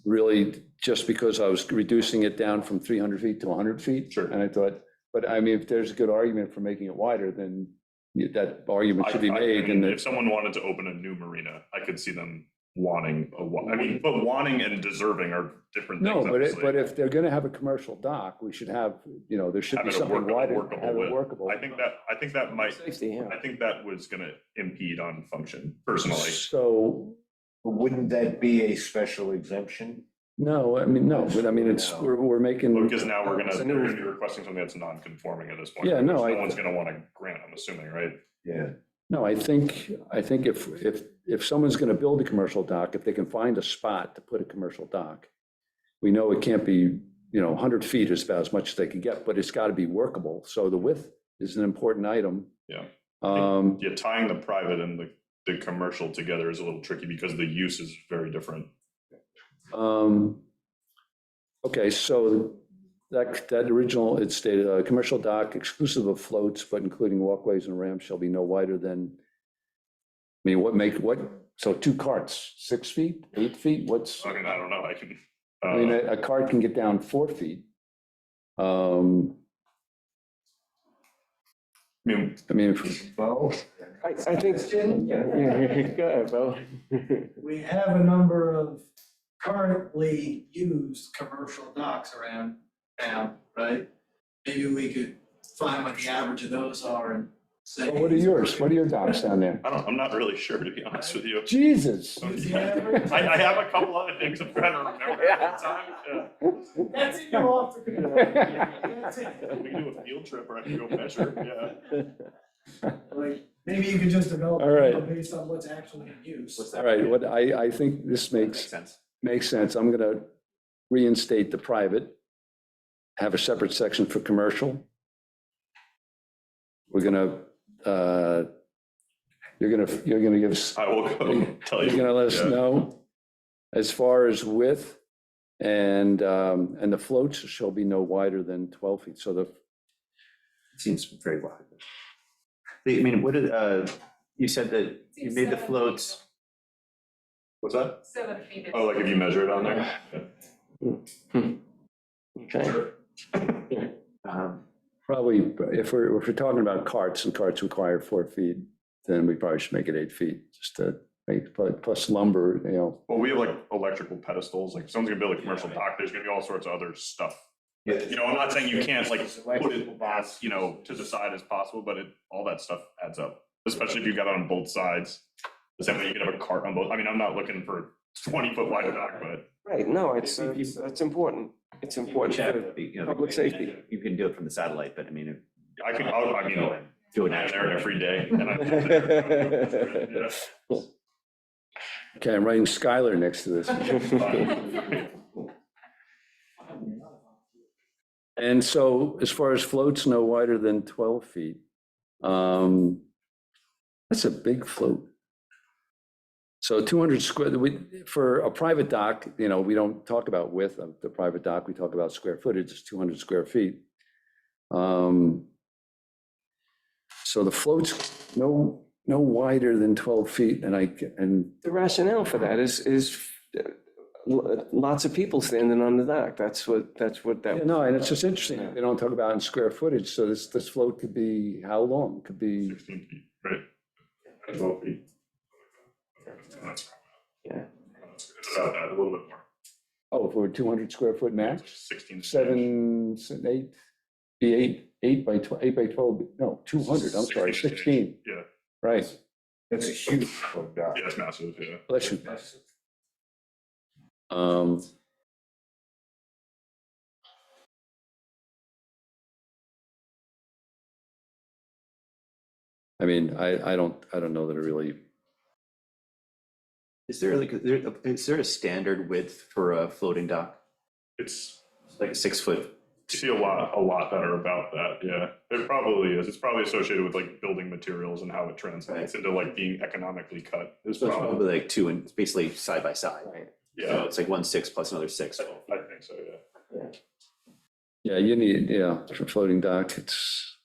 really, just because I was reducing it down from 300 feet to 100 feet. Sure. And I thought, but I mean, if there's a good argument for making it wider, then that argument should be made. I mean, And if someone wanted to open a new marina, I could see them wanting but wanting and deserving are different things. no, obviously. but if they're gonna have a commercial dock, we should have, there should Have be it a something wider, workable have it width. workable. I think that might, Safety, yeah. I think that was gonna impede on function personally. So, Wouldn't that be a special exemption? no, I mean, no, but I mean, No. we're making. Because now we're It's a gonna, new- they're gonna be requesting something that's non-conforming at this point. Yeah, no, which I- No one's gonna wanna grant, I'm assuming, right? Yeah. No, I think if someone's gonna build a commercial dock, if they can find a spot to put a commercial dock, we know it can't be, 100 feet is about as much as they can get, but it's gotta be workable. So the width is an important item. Yeah. Um, Tying the private and the commercial together is a little tricky because the use is very different. Okay, so that original, it stated, a commercial dock exclusive of floats, but including walkways and ramps shall be no wider than, I mean, so 2 carts, 6 feet, 8 feet, I mean, I don't know, I mean, a cart can get down 4 feet. I mean, Well, I think, yeah, go ahead, Bo. We have a number of currently used commercial docks around town, right? Maybe we could find what the average of those are and say. What are yours? What are your docks down there? I'm not really sure, to be honest with you. Jesus. What's the average? I have a couple other things I'm trying to remember at the time. Yeah. That's it, go off the. That's it. We can do a field trip or I can go measure, yeah. Like, maybe you could just develop All right. based on what's actually in use. What's All that? right, what I think this Makes sense. makes sense. I'm gonna reinstate the private, have a separate section for commercial. We're gonna, you're gonna give us, I will go tell you. you're gonna let us Yeah. know as far as width and the floats shall be no wider than 12 feet. So It seems very wide. I mean, what did, you said that you made the floats, What's that? 7 feet. Oh, like if you measure it on there? Okay. probably, if we're talking about carts and carts require 4 feet, then we probably should make it 8 feet, just to right? But plus lumber, you know, Well, we have like electrical pedestals, like if someone's gonna build a commercial dock, there's gonna be all sorts of other stuff. You know, I'm not saying you can't like put it as, you know, to the side as possible, but all that stuff adds up, especially if you got it on both sides. The same way you could have a cart on both. I mean, I'm not looking for 20-foot wide dock, but Right, no, it's important. It's important for You know, public safety. You can do it from the satellite, but I mean, I mean, do it I'm there naturally. every day. And I- okay, I'm writing Skylar next to this. And so as far as floats no wider than 12 feet, that's a big float. So 200 square, for a private dock, you know, we don't talk about width of the private dock, we talk about square footage, it's 200 square feet. So the float's no wider than 12 feet, and The rationale for that is lots of people standing on the dock. That's what that. yeah, no, and it's just interesting, they don't talk about in square footage, so this float could be how long? Could be, 16 feet, right? 12 feet. Yeah. It's about that, a little bit more. oh, for a 200 square foot max? 16. 7, 8, be 8 by 12, no, 200, I'm sorry, 16, Yeah, right, That's a huge float dock. yeah, it's massive, yeah. bless you. I mean, I don't know that it really, Is there like, is there a standard width for a floating dock? It's, Like a 6 foot? you see a lot that are about that, yeah. There probably is. It's probably associated with like building materials and how it translates into like being economically cut. It's So it's probably, probably like two, and it's basically side by side. Right. So yeah, it's like 1 6 plus another 6. I think so, yeah. yeah, you need, yeah, for floating dock, It's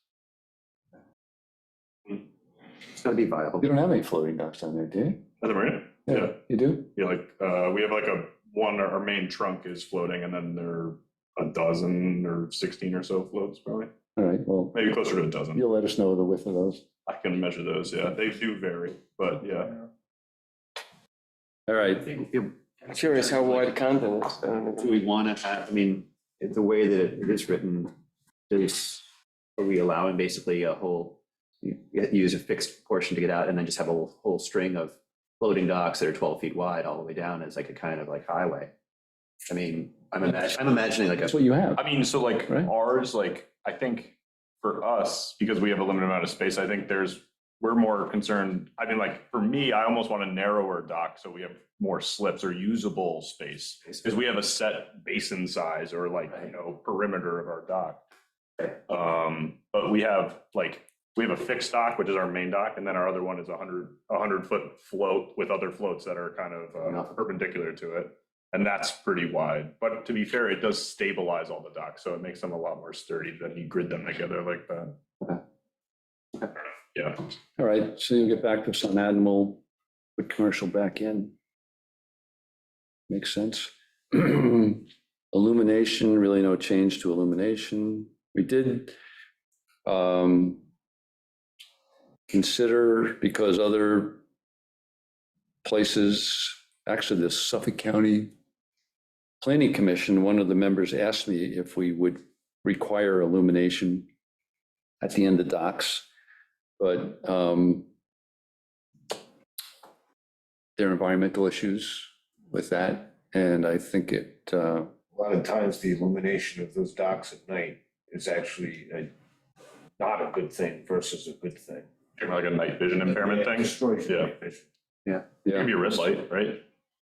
gotta be viable. you don't have any floating docks down there, do you? At the marina? Yeah, You do? yeah, like, we have like our main trunk is floating and then there are a dozen or 16 or so floats probably, All right, well, maybe closer to a dozen. you'll let us know the width of those. I can measure those, yeah. They do vary, but yeah. All right, I'm curious how wide content is. I don't know. Do we want to have, I mean, the way that it is written, are we allowing basically a whole, use a fixed portion to get out and then just have a whole string of floating docks that are 12 feet wide all the way down as like a kind of like highway? I mean, I'm imagining like that's a, what you have. I mean, so like Right. ours, like, I think for us, because we have a limited amount of space, I think we're more concerned. I mean, like, for me, I almost want a narrower dock so we have more slips or usable space. Because we have a set basin size or like, you know, perimeter of our dock. But we have a fixed dock, which is our main dock, and then our other one is a 100-foot float with other floats that are kind of perpendicular to it. And that's pretty wide. But to be fair, it does stabilize all the docks, so it makes them a lot more sturdy than you grid them together like that. Yeah. All right, so you'll get back to us on that and we'll put commercial back in. Makes sense. Illumination, really no change to illumination. We did consider, because other places, actually the Suffolk County Planning Commission, one of the members asked me if we would require illumination at the end of docks, but there are environmental issues with that, and I think it, A lot of times the illumination of those docks at night is actually not a good thing versus a good thing. Like a night vision impairment It thing. destroys your Yeah. night vision. It yeah, can be a red light, right?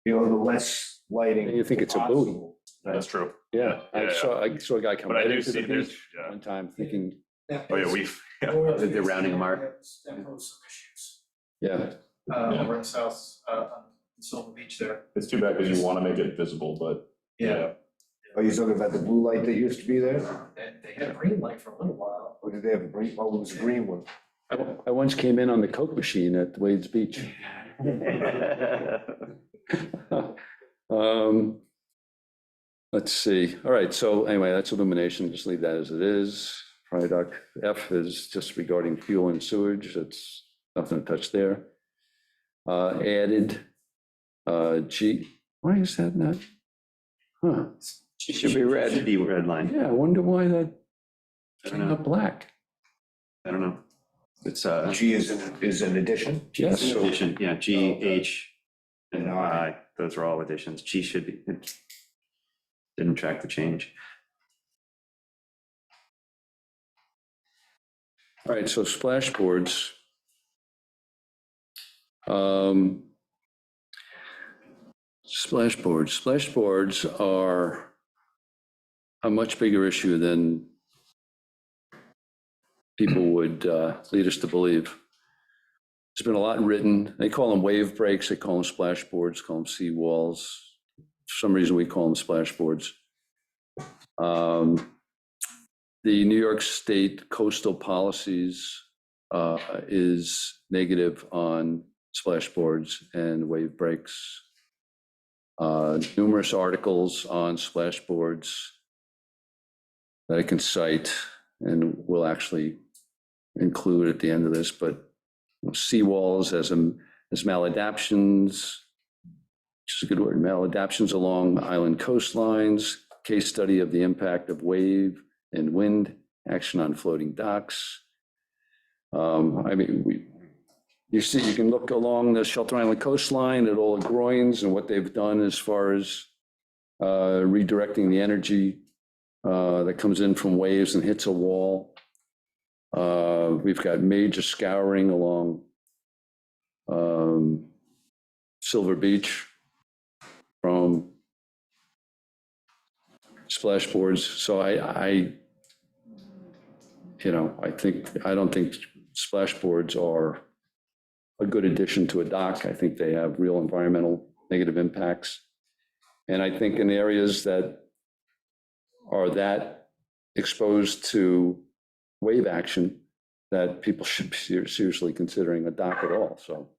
You know, the less lighting. You think it's a buoy. possible. That's true. yeah. I Yeah. saw a guy come But I right do into the see there's, beach yeah. one time thinking, Oh, yeah, They're rounding them out. That pose some issues, yeah, over in South, on Silver Beach there. It's too bad because you want to make it visible, but yeah. Are you talking about the blue light that used to be there? And they had a green light for a little while. Or did they have a green, oh, it was a green one? I once came in on the Coke machine at Wade's Beach. Let's see, all right, so anyway, that's illumination, just leave that as it is. Product F is just regarding fuel and sewage, that's nothing to touch there. added G, why is that not? Huh, It should be Should red. be red line. yeah, I wonder why that I don't turned know. up black. I don't know. It's, G is an addition? Yes. addition, yeah, G, Okay. H, and I, those are all additions. G should be, it didn't track the change. All right, so splashboards. Splashboards are a much bigger issue than people would lead us to believe. There's been a lot written. They call them wave breaks, they call them splashboards, call them seawalls. For some reason, we call them splashboards. The New York State coastal policies is negative on splashboards and wave breaks. Numerous articles on splashboards that I can cite and will actually include at the end of this, but seawalls as maladaptions, which is a good word, maladaptions along island coastlines, case study of the impact of wave and wind action on floating docks. I mean, you can look along the Shelter Island coastline at all the groins and what they've done as far as redirecting the energy that comes in from waves and hits a wall. We've got major scouring along Silver Beach from splashboards. So I don't think splashboards are a good addition to a dock. I think they have real environmental negative impacts. And I think in areas that are that exposed to wave action, that people should be seriously considering a dock at all, so.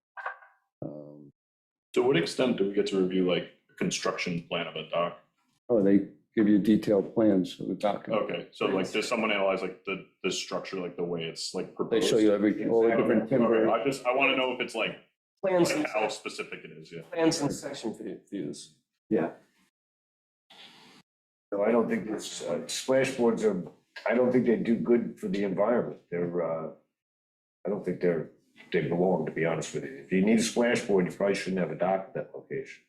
To what extent do we get to review like a construction plan of a dock? Oh, they give you detailed plans of the dock. Okay, so like, does someone analyze like the structure, like the way it's like proposed? They show you everything, all the different Okay, timber. I want to know if it's like Plans and, how specific it is, yeah. plans and section views. No, I don't think this, splashboards are, I don't think they do good for the environment. I don't think they belong, to be honest with you. If you need a splashboard, you probably shouldn't have a dock at that location.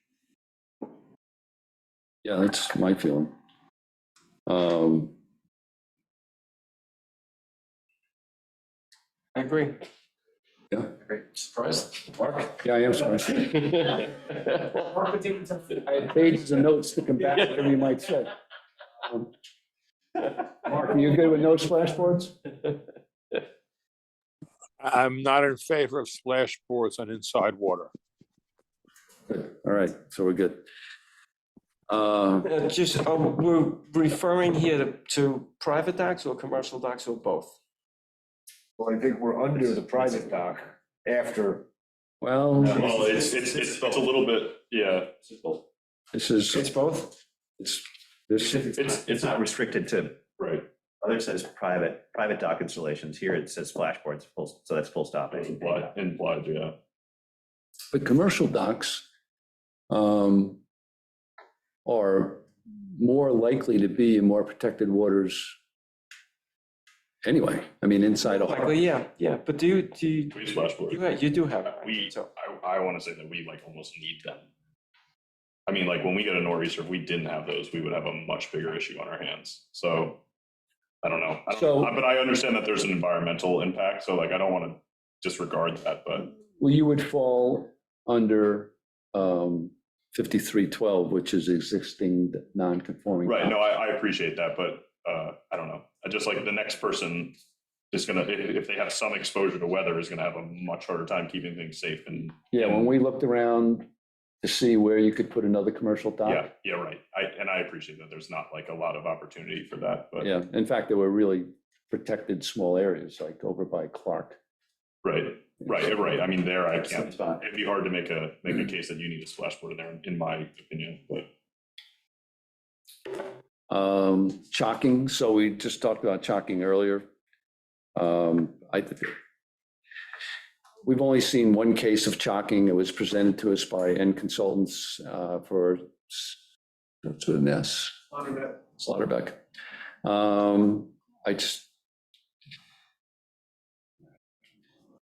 Yeah, that's my feeling. I agree. Yeah. Great. Surprised? Mark? Yeah, I am sorry. Mark, I had pages of notes to come back, whatever you might say. Mark, are you good with no splashboards? I'm not in favor of splashboards on inside water. Good. All right, so we're good. We're referring here to private docks or commercial docks or both? Well, I think we're under the private dock after, Well, Well, it's a little bit, yeah. this is, It's both? It's not restricted to, Right. other says private dock installations. Here it says splashboards, so that's full stop. Implied, yeah. but commercial docks are more likely to be in more protected waters anyway. I mean, inside a harbor. Likely, yeah, but do you, We splashboard. you do have. I want to say that we like almost need them. I mean, like when we get a nor'easter, if we didn't have those, we would have a much bigger issue on our hands. So I don't know. But I understand that there's an environmental impact. So like, I don't want to disregard that, but. Well, you would fall under 5312, which is existing non-conforming. Right, no, I appreciate that, but I don't know. I just like the next person is gonna, if they have some exposure to weather, is gonna have a much harder time keeping things safe and. Yeah, when we looked around to see where you could put another commercial dock. Yeah, right. I appreciate that there's not like a lot of opportunity for that, but. Yeah, in fact, there were really protected small areas, like over by Clark. Right. I mean, there, I can't, it'd be hard to make a case that you need a splashboard in there, in my opinion, but. Chocking, so we just talked about chocking earlier. we've only seen one case of chalking. It was presented to us by end consultants for what's with an S? Slaughterbeck. I just,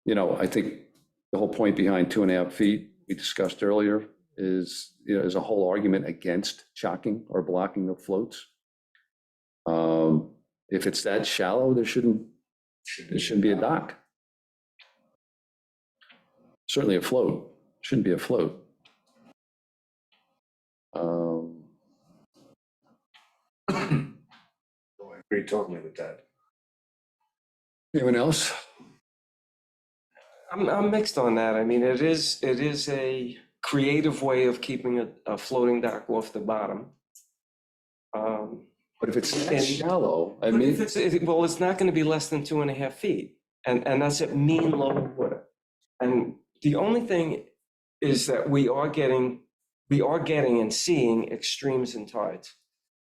I think the whole point behind 2.5 feet we discussed earlier is, is a whole argument against chalking or blocking of floats. If it's that shallow, there shouldn't be a dock. Certainly a float, shouldn't be a float. I agree totally with that. Anyone else? I'm mixed on that. I mean, it is a creative way of keeping a floating dock off the bottom. But if it's that And- shallow, I But mean, if it's not gonna be less than 2.5 feet, and that's at mean low water. And the only thing is that we are getting and seeing extremes in tides.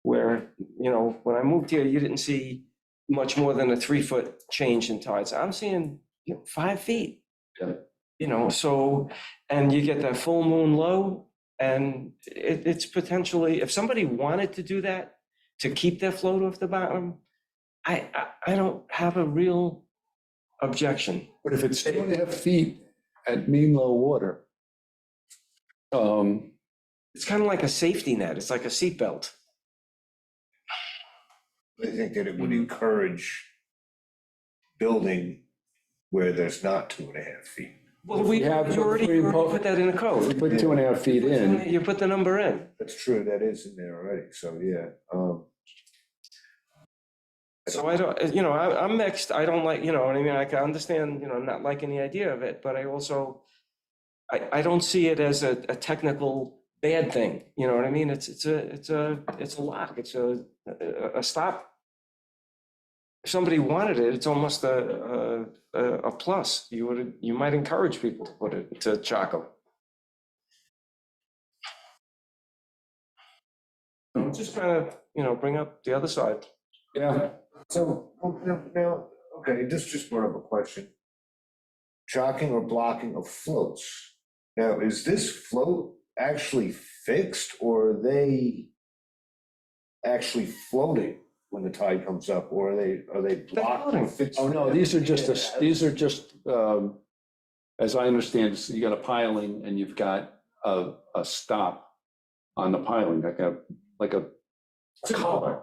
Where, when I moved here, you didn't see much more than a 3-foot change in tides. I'm seeing, 5 feet. Yeah. So, and you get that full moon low, and it's potentially, if somebody wanted to do that, to keep their float off the bottom, I don't have a real objection. but if it's 2.5 feet at mean low water, It's kind of like a safety net. It's like a seatbelt. I think that it would encourage building where there's not 2.5 feet. Well, you already put that in a we code. put 2.5 feet in. You put the number in. That's true, that is in there already, so yeah. So I don't, I'm mixed. I don't like, what I mean? I can understand, not liking the idea of it, but I also, I don't see it as a technical bad thing. You know what I mean? It's a lock. It's a stop. If somebody wanted it, it's almost a plus. You might encourage people to put it, to chock them. Just kind of, bring up the other side. Yeah. So, now, okay, this just brought up a question. Chalking or blocking of floats. Now, is this float actually fixed, or are they actually floating when the tide comes up, or are they blocked? floating. Fixed? Oh, no, these are just, as I understand, it, you got a piling and you've got a stop on the piling, like a collar.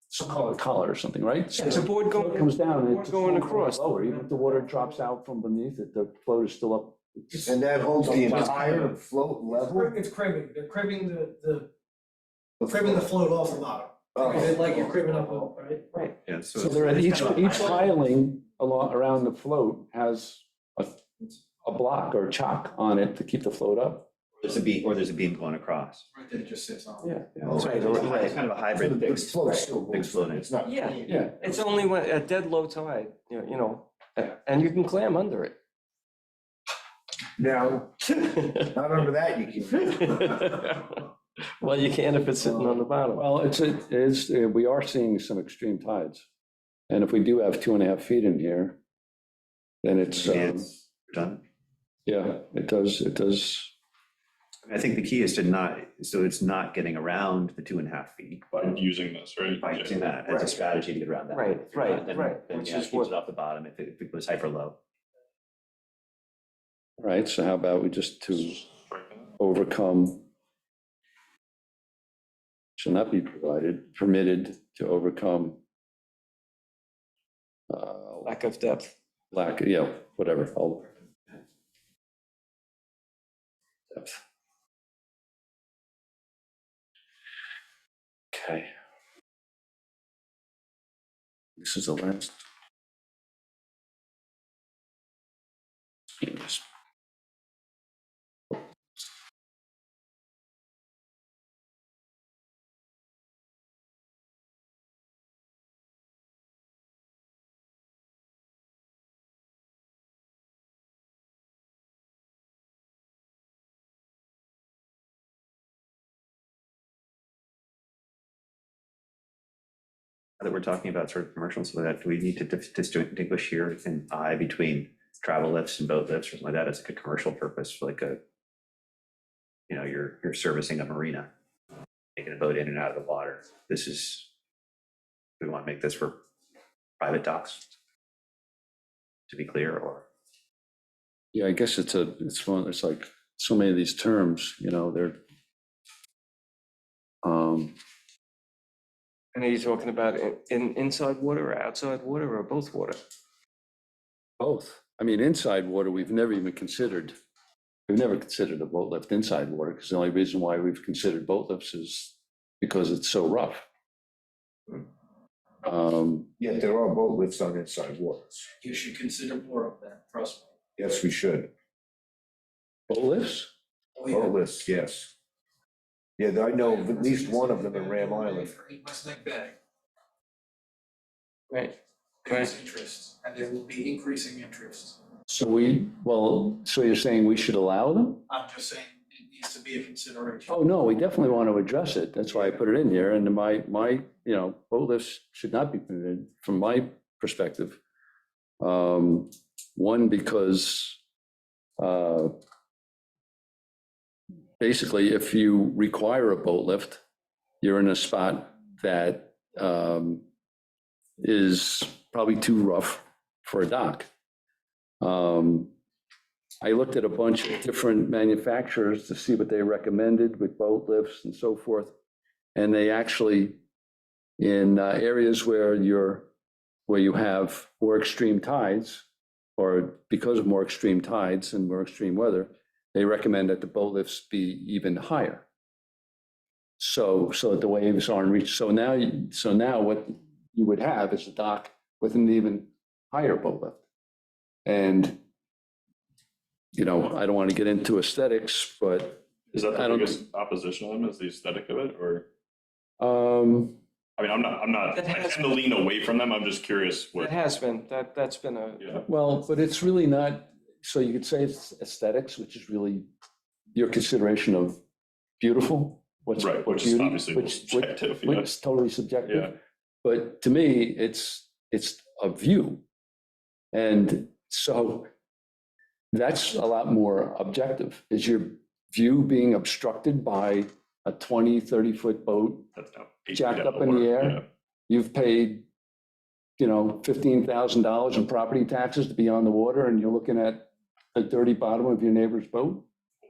Some call it collar or something, right? It's a board Float comes down and board it's going across. lower, even if the water drops out from beneath it, the float is still up. And that holds the entire float level? It's cribbing, they're cribbing cribbing the float off the bottom. Oh. Like you're cribbing up, right? Right. Yeah, So they're at each piling around the float has a block or chalk on it to keep the float up. There's a beam going across. Right, that it just sits on. Yeah. So it's kind of a hybrid The fixed. float's still Fixed floating. It's not. Yeah. Yeah. It's only when, at dead low tide, and you can clam under it. Now, not under that, you can. Well, you can if it's sitting on the bottom. Well, we are seeing some extreme tides. And if we do have 2.5 feet in here, then it's, It's done. yeah, it does. I think the key is so it's not getting around the 2.5 feet, By using this, right? by using that as a Right. strategy to get around that. Right, If you're not, right, then- right, Then which yeah, is it keeps what- it off the bottom if it goes hyper low. All right, so how about we just to overcome, shall not be permitted to overcome Lack of depth. lack, whatever. Depth. Okay. This is the last. Yes. Now that we're talking about sort of commercials, so that do we need to distinguish here in I between travel lifts and boat lifts or something like that, it's like a commercial purpose for like a, you know, you're servicing a marina, taking a boat in and out of the water. This is, we want to make this for private docks, to be clear, or? Yeah, I guess it's like so many of these terms, you know, they're, And are you talking about inside water or outside water or both water? both. I mean, inside water, we've never even considered, we've never considered a boat lift inside water, because the only reason why we've considered boat lifts is because it's so rough. Yet there are boat lifts on inside waters. You should consider more of that, trust me. Yes, we should. Boat lifts? Oh, yeah. Boat lifts, yes. Yeah, I know of at least one of them in Ram Island. For West Neck Bay, Right. there's interest, and there will be increasing interest. So so you're saying we should allow them? I'm just saying it needs to be a consideration. Oh, no, we definitely want to address it. That's why I put it in here. And my, you know, boat lifts should not be permitted from my perspective. One, because basically, if you require a boat lift, you're in a spot that is probably too rough for a dock. I looked at a bunch of different manufacturers to see what they recommended with boat lifts and so forth. And they actually, in areas where you have more extreme tides, or because of more extreme tides and more extreme weather, they recommend that the boat lifts be even higher. So that the waves aren't reached. So now what you would have is a dock with an even higher boat lift. And, you know, I don't want to get into aesthetics, but Is that I the don't- biggest opposition to them, is the aesthetic of it, or? um, I mean, I'm not, I That has tend to lean away from them, I'm just curious That what, has been, that's been a, yeah. well, but it's really not, so you could say it's aesthetics, which is really your consideration of beautiful. What's Right, which is beauty, obviously subjective, which yeah. is totally subjective. Yeah. But to me, it's a view. And so that's a lot more objective. Is your view being obstructed by a 20, 30-foot boat That's now 8 feet jacked out up of in the water, air? yeah. You've paid, you know, $15,000 in property taxes to be on the water, and you're looking at the dirty bottom of your neighbor's boat?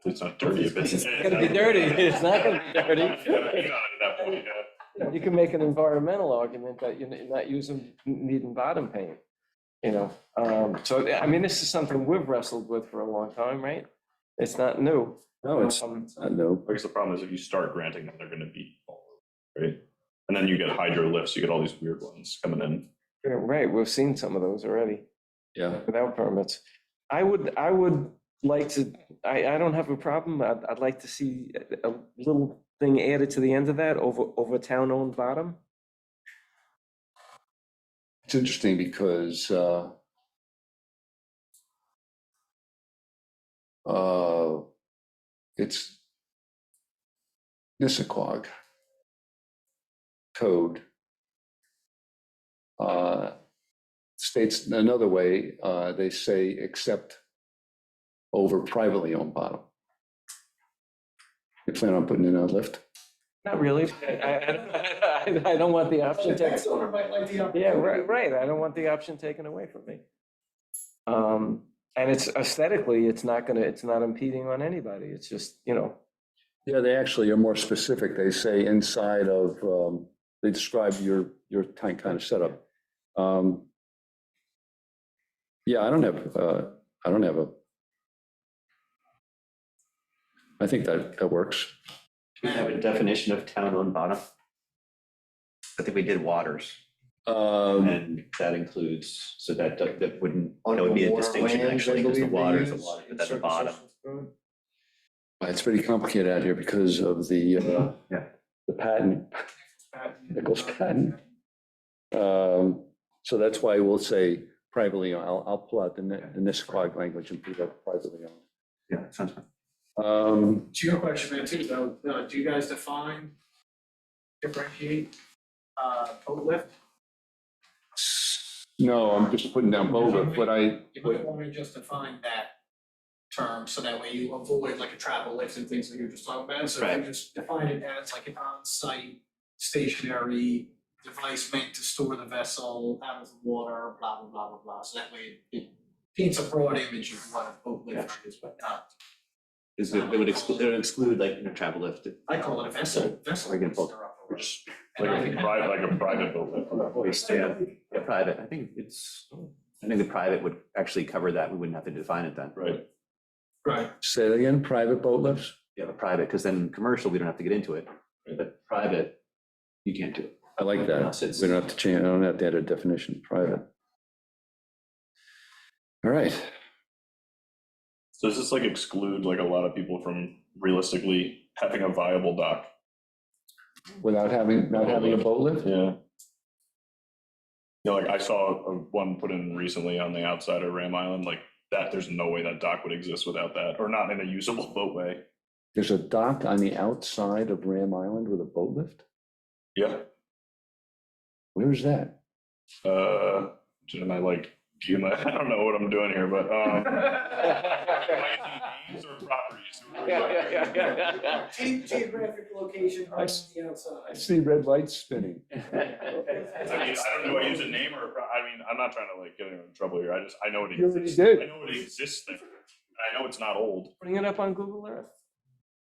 It's not dirty if it's. It's gonna be dirty. It's not gonna be dirty. Yeah, paint on it at that point, yeah. you can make an environmental argument that you're not needing bottom paint, you know? So, I mean, this is something we've wrestled with for a long time, right? It's not new. No, it's not, no. I guess the problem is if you start granting them, they're gonna be, right? And then you get hydro lifts, you get all these weird ones coming in. Right, we've seen some of those already Yeah. without permits. I would like to, I don't have a problem. I'd like to see a little thing added to the end of that over town-owned bottom. It's interesting because it's Nissaquag code states another way, they say except over privately owned bottom. You plan on putting in a lift? Not really. I don't want the option The next taken. owner might like the opportunity. Yeah, right. I don't want the option taken away from me. And it's aesthetically, it's not impeding on anybody. It's just, you know, Yeah, they actually are more specific. They say inside of, they describe your tank kind of setup. Yeah, I don't have a, I think that works. Do we have a definition of town-owned bottom? I think we did waters, and that includes, so that wouldn't, that would be a Underwater distinction lands, I actually, because the believe they water is the use water, in but at the certain bottom. sections of code. It's pretty complicated out here because of the Yeah. the patent, Nichols patent. So that's why we'll say privately, I'll pull out the Nisquag language and put that privately on. Yeah, that sounds fine. To your question, man, too, though, do you guys differentiate, boat lift? No, I'm just putting down boat lift, but You might want to just define that term, so that way you avoid like a travel lift and things that you're just talking about. So if you Right. just define it as like an on-site stationary device meant to store the vessel out of the water, blah, blah, blah, blah, blah. So that way it paints a broad image of what a boat lift is, but not, Is it would exclude like, travel lift. I call it a vessel. Or you can pull- stir up a or rope. just And I Like can- a private boat lift. hoist, yeah, private. I think the private would actually cover that. We wouldn't have to define it then. Right. Right. say it again, private boat lifts? Yeah, but private, because then commercial, we don't have to get into it, but private, you can't do it. I like that. Unless it's- We don't have to change, I don't have to add a definition, private. All right, So does this like exclude like a lot of people from realistically having a viable dock? without having, not having a boat lift? Yeah. You know, like I saw one put in recently on the outside of Ram Island, like that, there's no way that dock would exist without that, or not in a usable boatway. There's a dock on the outside of Ram Island with a boat lift? Yeah. Where is that? Shouldn't I like, I don't know what I'm doing here, but, am I using names or properties? Geographic location on the I outside. see red lights spinning. I mean, I don't know, I use a name or, I mean, I'm not trying to like get anyone in trouble here, I know it You already exists. did. I know it exists there. I know it's not old. Bring it up on Google Earth.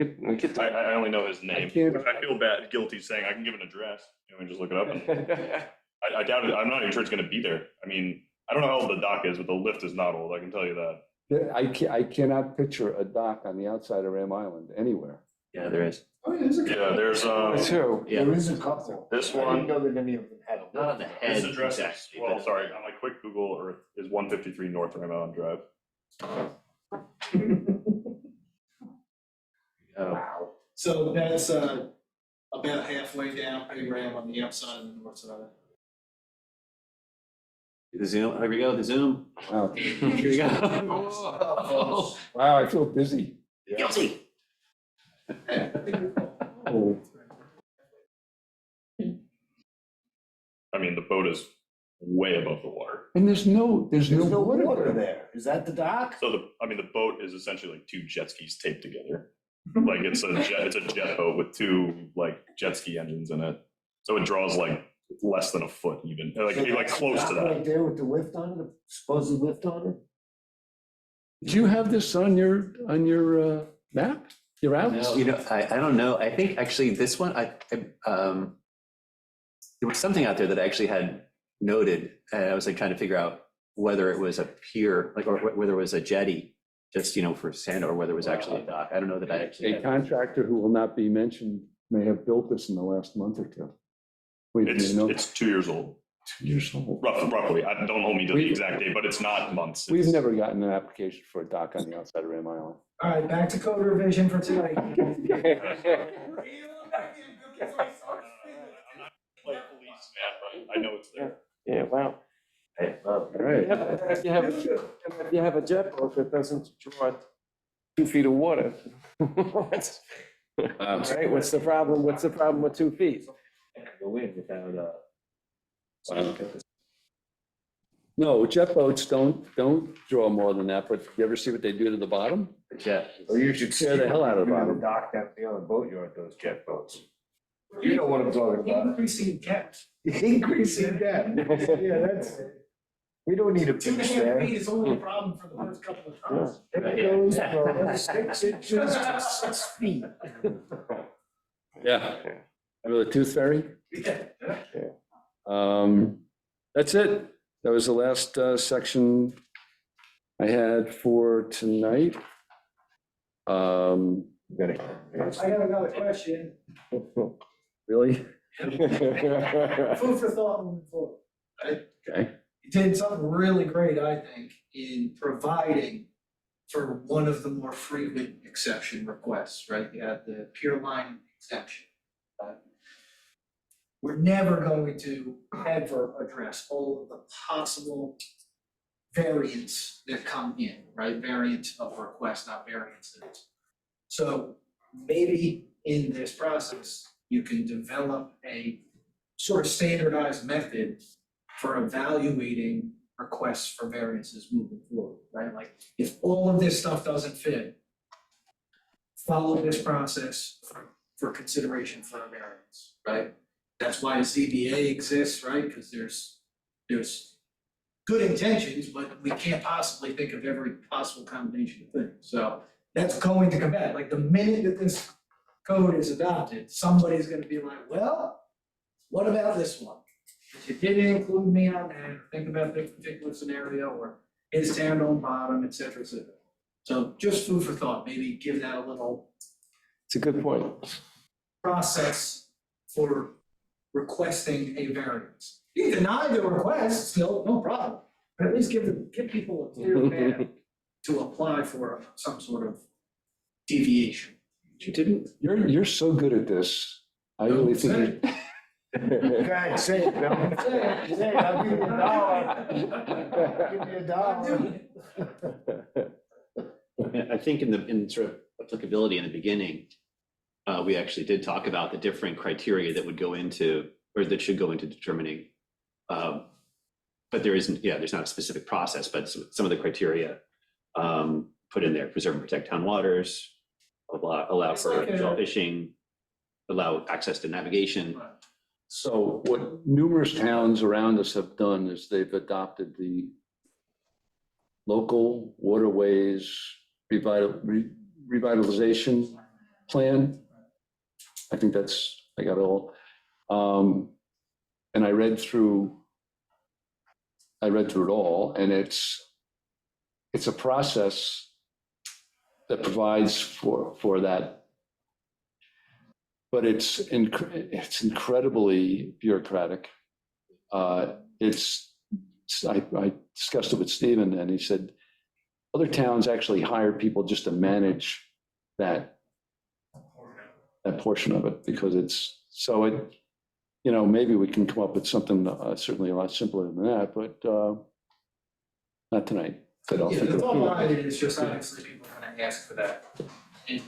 We could- I only know his name, can't- which I feel bad, guilty saying, I can give an address, you know, and just look it up, and I doubt it, I'm not even sure it's gonna be there. I mean, I don't know how old the dock is, but the lift is not old, I can tell you that. I cannot picture a dock on the outside of Ram Island anywhere. Yeah, there is. Oh, yeah, there's a couple. Yeah, there's, Two. Yeah. There is a couple. This I didn't one, know that any of them had a Not on lift. the head. this address is, exactly, well, but- sorry, on like quick Google Earth is 153 North Ram Island Drive. Oh, So that's about halfway down Big Ram on the outside and the north side. the Zoom, here we go, the Zoom. Wow, Here we go. wow, I feel busy. Guilty. Oh, I mean, the boat is way above the water. and there's no There's no water water there. there. Is that the dock? So the boat is essentially like two jet skis taped together. Like it's a jet boat with two like jet ski engines in it. So it draws like less than a foot even, like close to that. Right there with the lift on it, the supposed lift on it? Do you have this on your map? Your No, apps? I don't know. I think actually this one, there was something out there that I actually had noted, and I was like trying to figure out whether it was a pier, like, or whether it was a jetty, just, for sand, or whether it was actually a dock. I don't know that I actually. A contractor who will not be mentioned may have built this in the last month or two. Wait, do you know? It's 2 years old, 2 years old. roughly. I don't hold me to the We- exact date, but it's not months. We've It's- never gotten an application for a dock on the outside of Ram Island. All right, back to code revision for tonight. I'm not like police, man, but I know it's there. Yeah, wow. All right. If you have a jet boat that doesn't draw 2 feet of water. Right, what's the problem with 2 feet? Go in without, No, jet boats don't draw more than that, but you ever see what they do to the bottom? a jet. Or you should Scare the hell out of the bottom. Dock down the other boatyard, those jet boats. You know what I'm talking about. Increasing depth. Increasing depth. Yeah, that's, we don't need a 2.5 beach there. feet is only a problem for the first couple of times. It goes from 6 inches to 6 feet. Yeah. Remember the tooth fairy? Yeah. That's it. That was the last section I had for tonight. I have another question. Really? Food for thought moving forward. Okay. You did something really great, I think, in providing for one of the more frequent exception requests, right? You have the pier line exception. We're never going to ever address all of the possible variants that come in, right? Variant of request, not variance. So maybe in this process, you can develop a sort of standardized method for evaluating requests for variances moving forward, right? Like, if all of this stuff doesn't fit, follow this process for consideration for a variance, right? That's why ZBA exists, right? Because there's good intentions, but we can't possibly think of every possible combination of things. So that's going to come back. Like, the minute that this code is adopted, somebody's gonna be like, well, what about this one? You didn't include me on that, or think about this particular scenario, or is town on bottom, et cetera, et cetera. So just food for thought, maybe give that a little It's a good point. process for requesting a variance. You can deny the request, still, no problem, but at least give people a clear path to apply for some sort of deviation. You didn't, you're so good at this. I really think. Go ahead, say it, Bill. Say it, I'll give you $1. Give me $1. I think in sort of applicability in the beginning, we actually did talk about the different criteria that would go into, or that should go into determining. But there isn't, there's not a specific process, but some of the criteria put in there: preserve and protect town waters, allow It's for like shell fishing, allow access to navigation. So what numerous towns around us have done is they've adopted the local waterways revitalization plan. I think I got it all. And I read through it all, and it's a process that provides for that. But it's incredibly bureaucratic. I discussed it with Stephen, and he said other towns actually hire people just to manage that portion of it, because maybe we can come up with something certainly a lot simpler than that, but not tonight. But I'll think The of thought behind it is just obviously people are gonna ask for that. And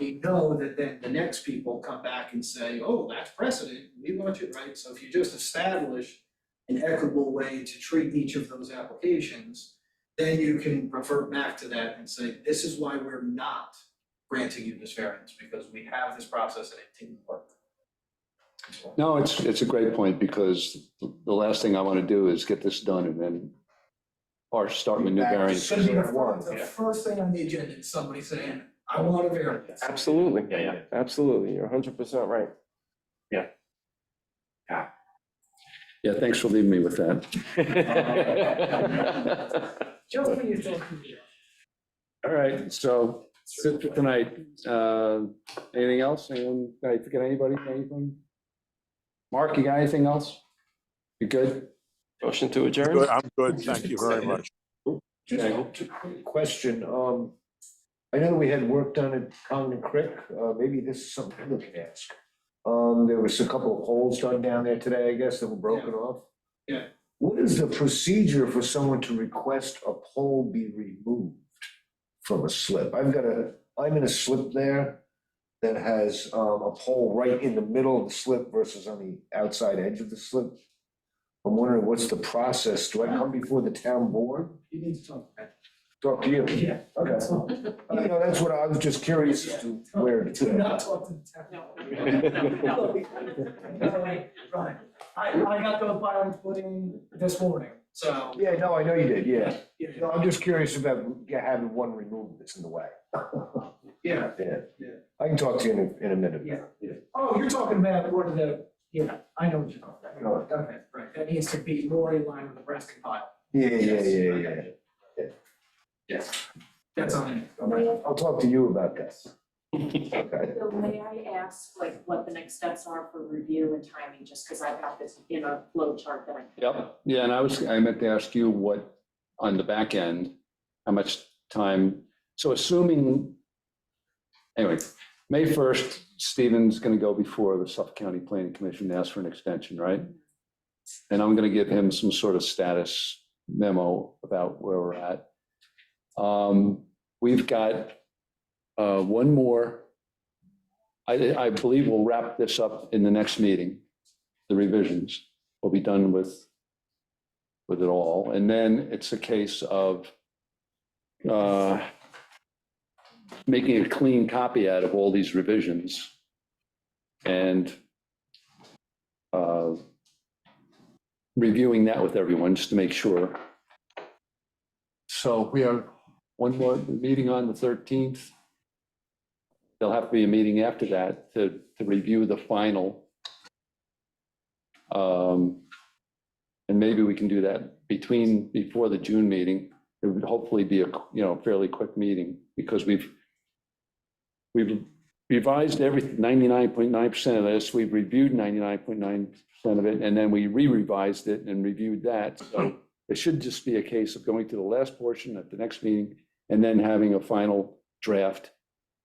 we know that then the next people come back and say, oh, that's precedent, we want you, right? So if you just establish an equitable way to treat each of those applications, then you can revert back to that and say, this is why we're not granting you this variance, because we have this process and it didn't work. No, it's a great point, because the last thing I want to do is get this done and then, or start with new Back to variants. It's gonna be One, the first thing on the agenda is somebody saying, I want a variance. Absolutely. Yeah. Absolutely. You're 100% right. Yeah, thanks for leaving me with that. Just when you think you All right, so that's it for tonight. Anything else? Anyone, did I forget anybody, anything? Mark, you got anything else? You good? Motion to adjourn? Good, I'm good, thank you very much. Just a quick question, I know we had work done at Common Creek, maybe this is something we can ask. There was a couple of holes done down there today, I guess, that were broken off. Yeah. What is the procedure for someone to request a pole be removed from a slip? I'm in a slip there that has a pole right in the middle of the slip versus on the outside edge of the slip. I'm wondering, what's the process? Do I come before the town board? You need to talk. Talk to you? Yeah. Okay. That's what I was just curious as to where to. Do not talk to the town. Right, I got those filings put in this morning, so. Yeah, no, I know you did, yeah. Yeah, No, I'm just curious about having one removed that's in the way. yeah, Yeah. Yeah. I can talk to you in a minute. yeah. Oh, you're talking about one of the, I know what you're talking about. Okay, right, that needs to be more in line with the resting pile. Yeah. Yes. That's on it. I'll talk to you about this. Okay. So may I ask, like, what the next steps are for review and timing, just because I got this in a flow chart that I. Yep, yeah, and I meant to ask you what, on the back end, how much time, so assuming, anyway, May 1st, Stephen's gonna go before the Suffolk County Planning Commission and ask for an extension, right? And I'm gonna give him some sort of status memo about where we're at. We've got one more. I believe we'll wrap this up in the next meeting. The revisions will be done with with it all. And then it's a case of making a clean copy out of all these revisions and reviewing that with everyone just to make sure. So we have one more meeting on the 13th. There'll have to be a meeting after that to review the final. And maybe we can do that before the June meeting. It would hopefully be a, fairly quick meeting because we've revised everything, 99.9% of this. We've reviewed 99.9% of it, and then we re-revised it and reviewed that. So it should just be a case of going to the last portion at the next meeting and then having a final draft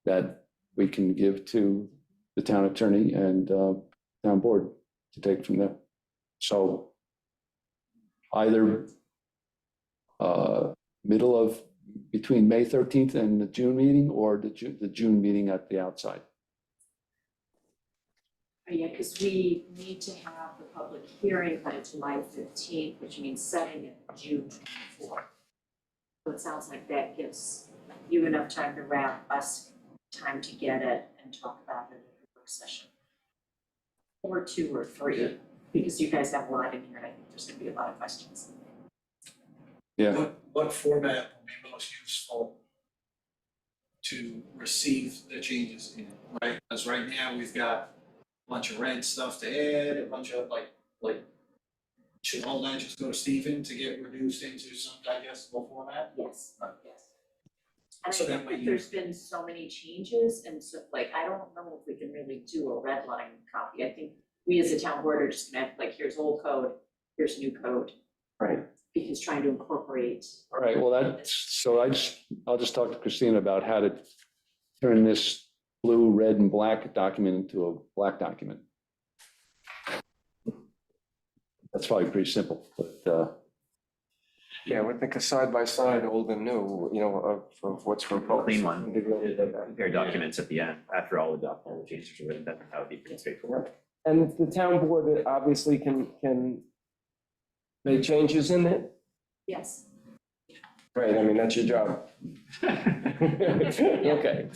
that we can give to the town attorney and town board to take from there. So either between May 13th and the June meeting, or the June meeting at the outside. Yeah, because we need to have the public hearing by July 15th, which means setting it June 24th. So it sounds like that gives you enough time to wrap us time to get it and talk about it in a work session. Or 2 or 3, because you guys have a lot in here, and I think there's gonna be a lot of questions. Yeah. What format will be most useful to receive the changes in, right? Because right now we've got a bunch of red stuff to add, a bunch of like, should all that just go to Stephen to get reduced into some digestible format? Yes, yes. And I So that think way that you- there's been so many changes, and so like, I don't know if we can really do a red line copy. I think we as a town board are just gonna have, like, here's old code, here's new code. Right. Because trying to incorporate. All right, well, I'll just talk to Christina about how to turn this blue, red, and black document into a black document. That's probably pretty simple, but Yeah, I think a side by side, old and new, of what's proposed. Clean one. Compare documents at the end, after all the changes are written, that would be pretty straightforward. And the town board obviously can make changes in it. Yes. Right, I mean, that's your job. Okay.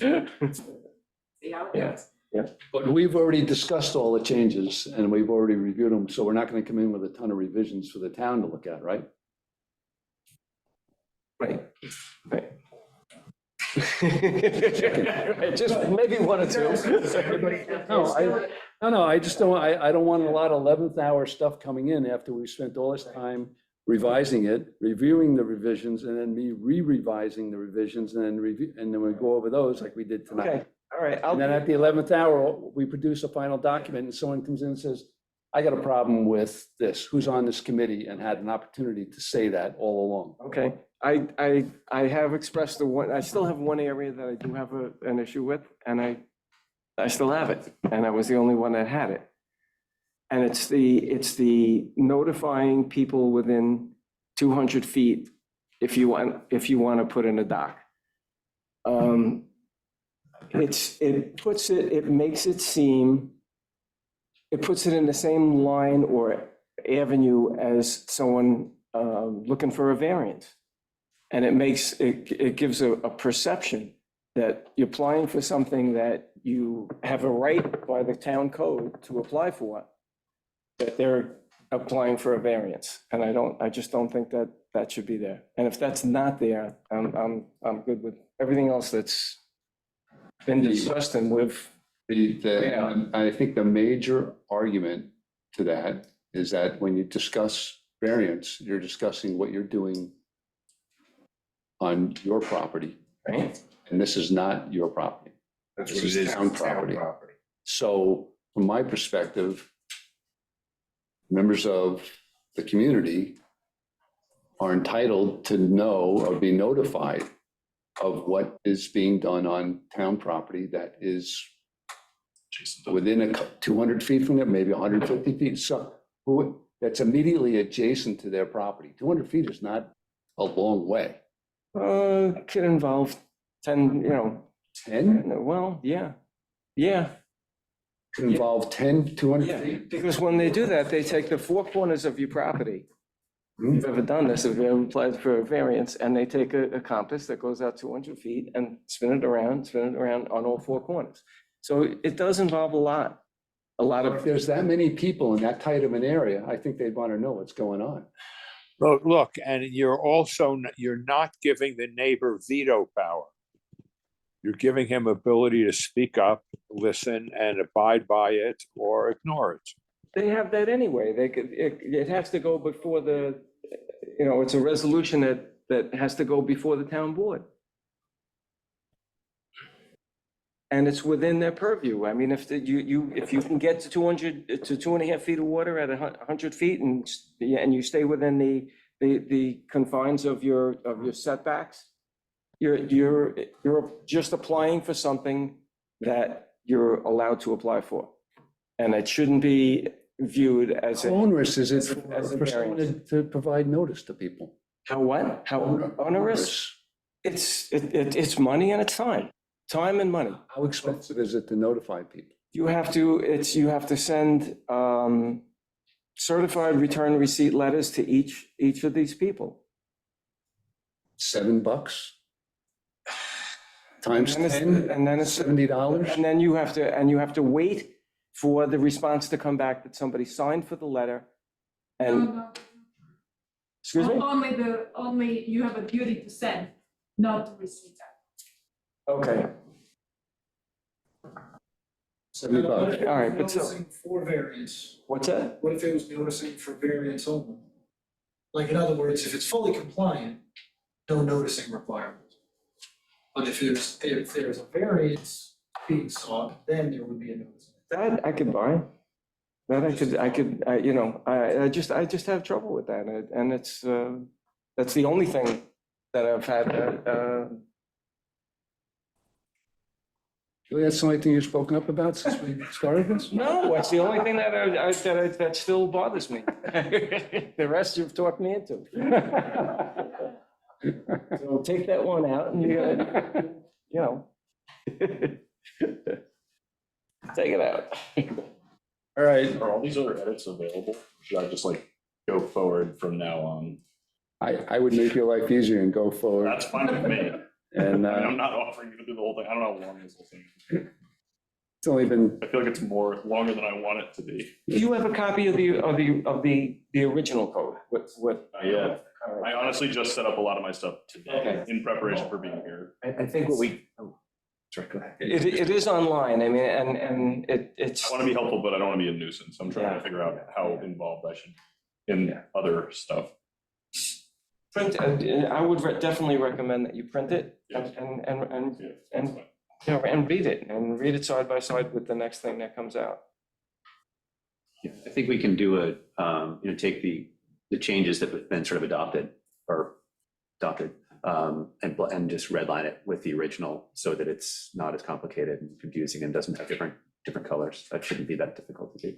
See how it goes. but we've already discussed all the changes and we've already reviewed them, so we're not going to come in with a ton of revisions for the town to look at, right? Right. Just maybe 1 or 2. No, I just don't, I don't want a lot of 11th hour stuff coming in after we've spent all this time revising it, reviewing the revisions, and then me re-revising the revisions, and then we go over those like we did tonight. Okay, all right. And then at the 11th hour, we produce a final document and someone comes in and says, I got a problem with this. Who's on this committee and had an opportunity to say that all along? Okay, I have expressed I still have one area that I do have an issue with, and I still have it, and I was the only one that had it. And it's the notifying people within 200 feet if you want to put in a dock. It puts it in the same line or avenue as someone looking for a variance. And it gives a perception that you're applying for something that you have a right by the town code to apply for, that they're applying for a variance. And I just don't think that should be there. And if that's not there, I'm good with everything else that's been discussed and with. I think the major argument to that is that when you discuss variance, you're discussing what you're doing on your property, Right. and this is not your property. That's This what is it is, town town property. property. So from my perspective, members of the community are entitled to know or be notified of what is being done on town property that is within 200 feet from them, maybe 150 feet. So that's immediately adjacent to their property. 200 feet is not a long way. Could involve 10, 10? well, yeah. Could involve 10, 200 Yeah, feet. because when they do that, they take the 4 corners of your property If you've ever done this, if you ever applied for a variance and they take a compass that goes out 200 feet and spin it around on all four corners. So it does involve a lot If of, there's that many people in that tight of an area, I think they'd want to know what's going on. Look, and you're not giving the neighbor veto power. You're giving him ability to speak up, listen, and abide by it or ignore it. they have that anyway. It has to go before it's a resolution that has to go before the town board. And it's within their purview. I mean, if you can get to 200, to 2.5 feet of water at 100 feet and you stay within the confines of your setbacks, you're just applying for something that you're allowed to apply for. And it shouldn't be viewed as How a, onerous is it as a for someone variance. to provide notice to people? How what? How onerous? It's money and it's time and money. How expensive is it to notify people? You have to send certified return receipt letters to each of these people. $7 times And then it's- 10, and then it's- $70. And then you have to wait for the response to come back that somebody signed for the letter. And, excuse me? Only you have a duty to send, not to receive that. Okay, $70. all right, but so, Noticing for variance, what's that? what if it was noticing for variance only? Like, in other words, if it's fully compliant, no noticing requirement. But if there's a variance being sought, then there would be a notice. That I could buy. That I just have trouble with that, and that's the only thing that I've had, Really, that's the only thing you've spoken up about since we started this? no, that's the only thing that still bothers me. The rest you've talked me into. So take that one out and take it out. All right, Are all these other edits available? Should I just like go forward from now on? I would make your life easier and go forward. That's fine with me. And I mean, I'm not offering you to do the whole thing. I don't know how long this whole thing is. it's only been, I feel like it's longer than I want it to be. Do you have a copy of the original code? What? Yeah. I honestly just set up a lot of my stuff today Okay. in preparation for being here. I think what we, sorry, go ahead. It is online, I mean, and it's. I want to be helpful, but I don't want to be a nuisance. I'm trying Yeah. to figure out how involved I should in other stuff. Print, I would definitely recommend that you print it Yeah. and, Yeah, that's fine. and read it side by side with the next thing that comes out. Yeah, I think we can do take the changes that have been sort of adopted and just redline it with the original so that it's not as complicated and confusing and doesn't have different colors. That shouldn't be that difficult to do.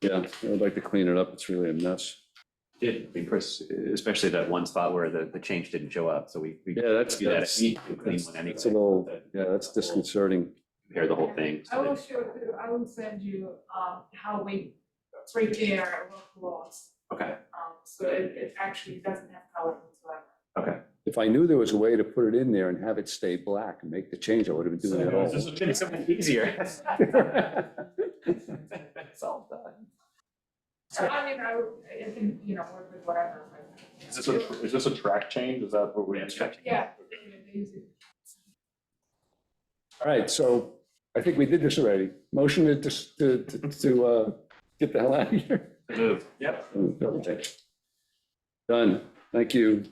yeah, I would like to clean it up. It's really a mess. I mean, Chris, especially that one spot where the change didn't show up, so we. Yeah, that's, do that. that's, We need to clean one anyway. that's a little, yeah, that's disconcerting. Compare the whole thing. I will I will send you, how we prepare workflows. Okay, So it actually doesn't have color whatsoever. okay. If I knew there was a way to put it in there and have it stay black and make the change, I would have been doing it all. This has been something easier. It's all done. So I mean, I can, work with whatever. Is this a track change? Is that what we? Yeah. Easy. All right, so I think we did this already. Motion to get the hell out of here. Move. Yep. Done. Thank you.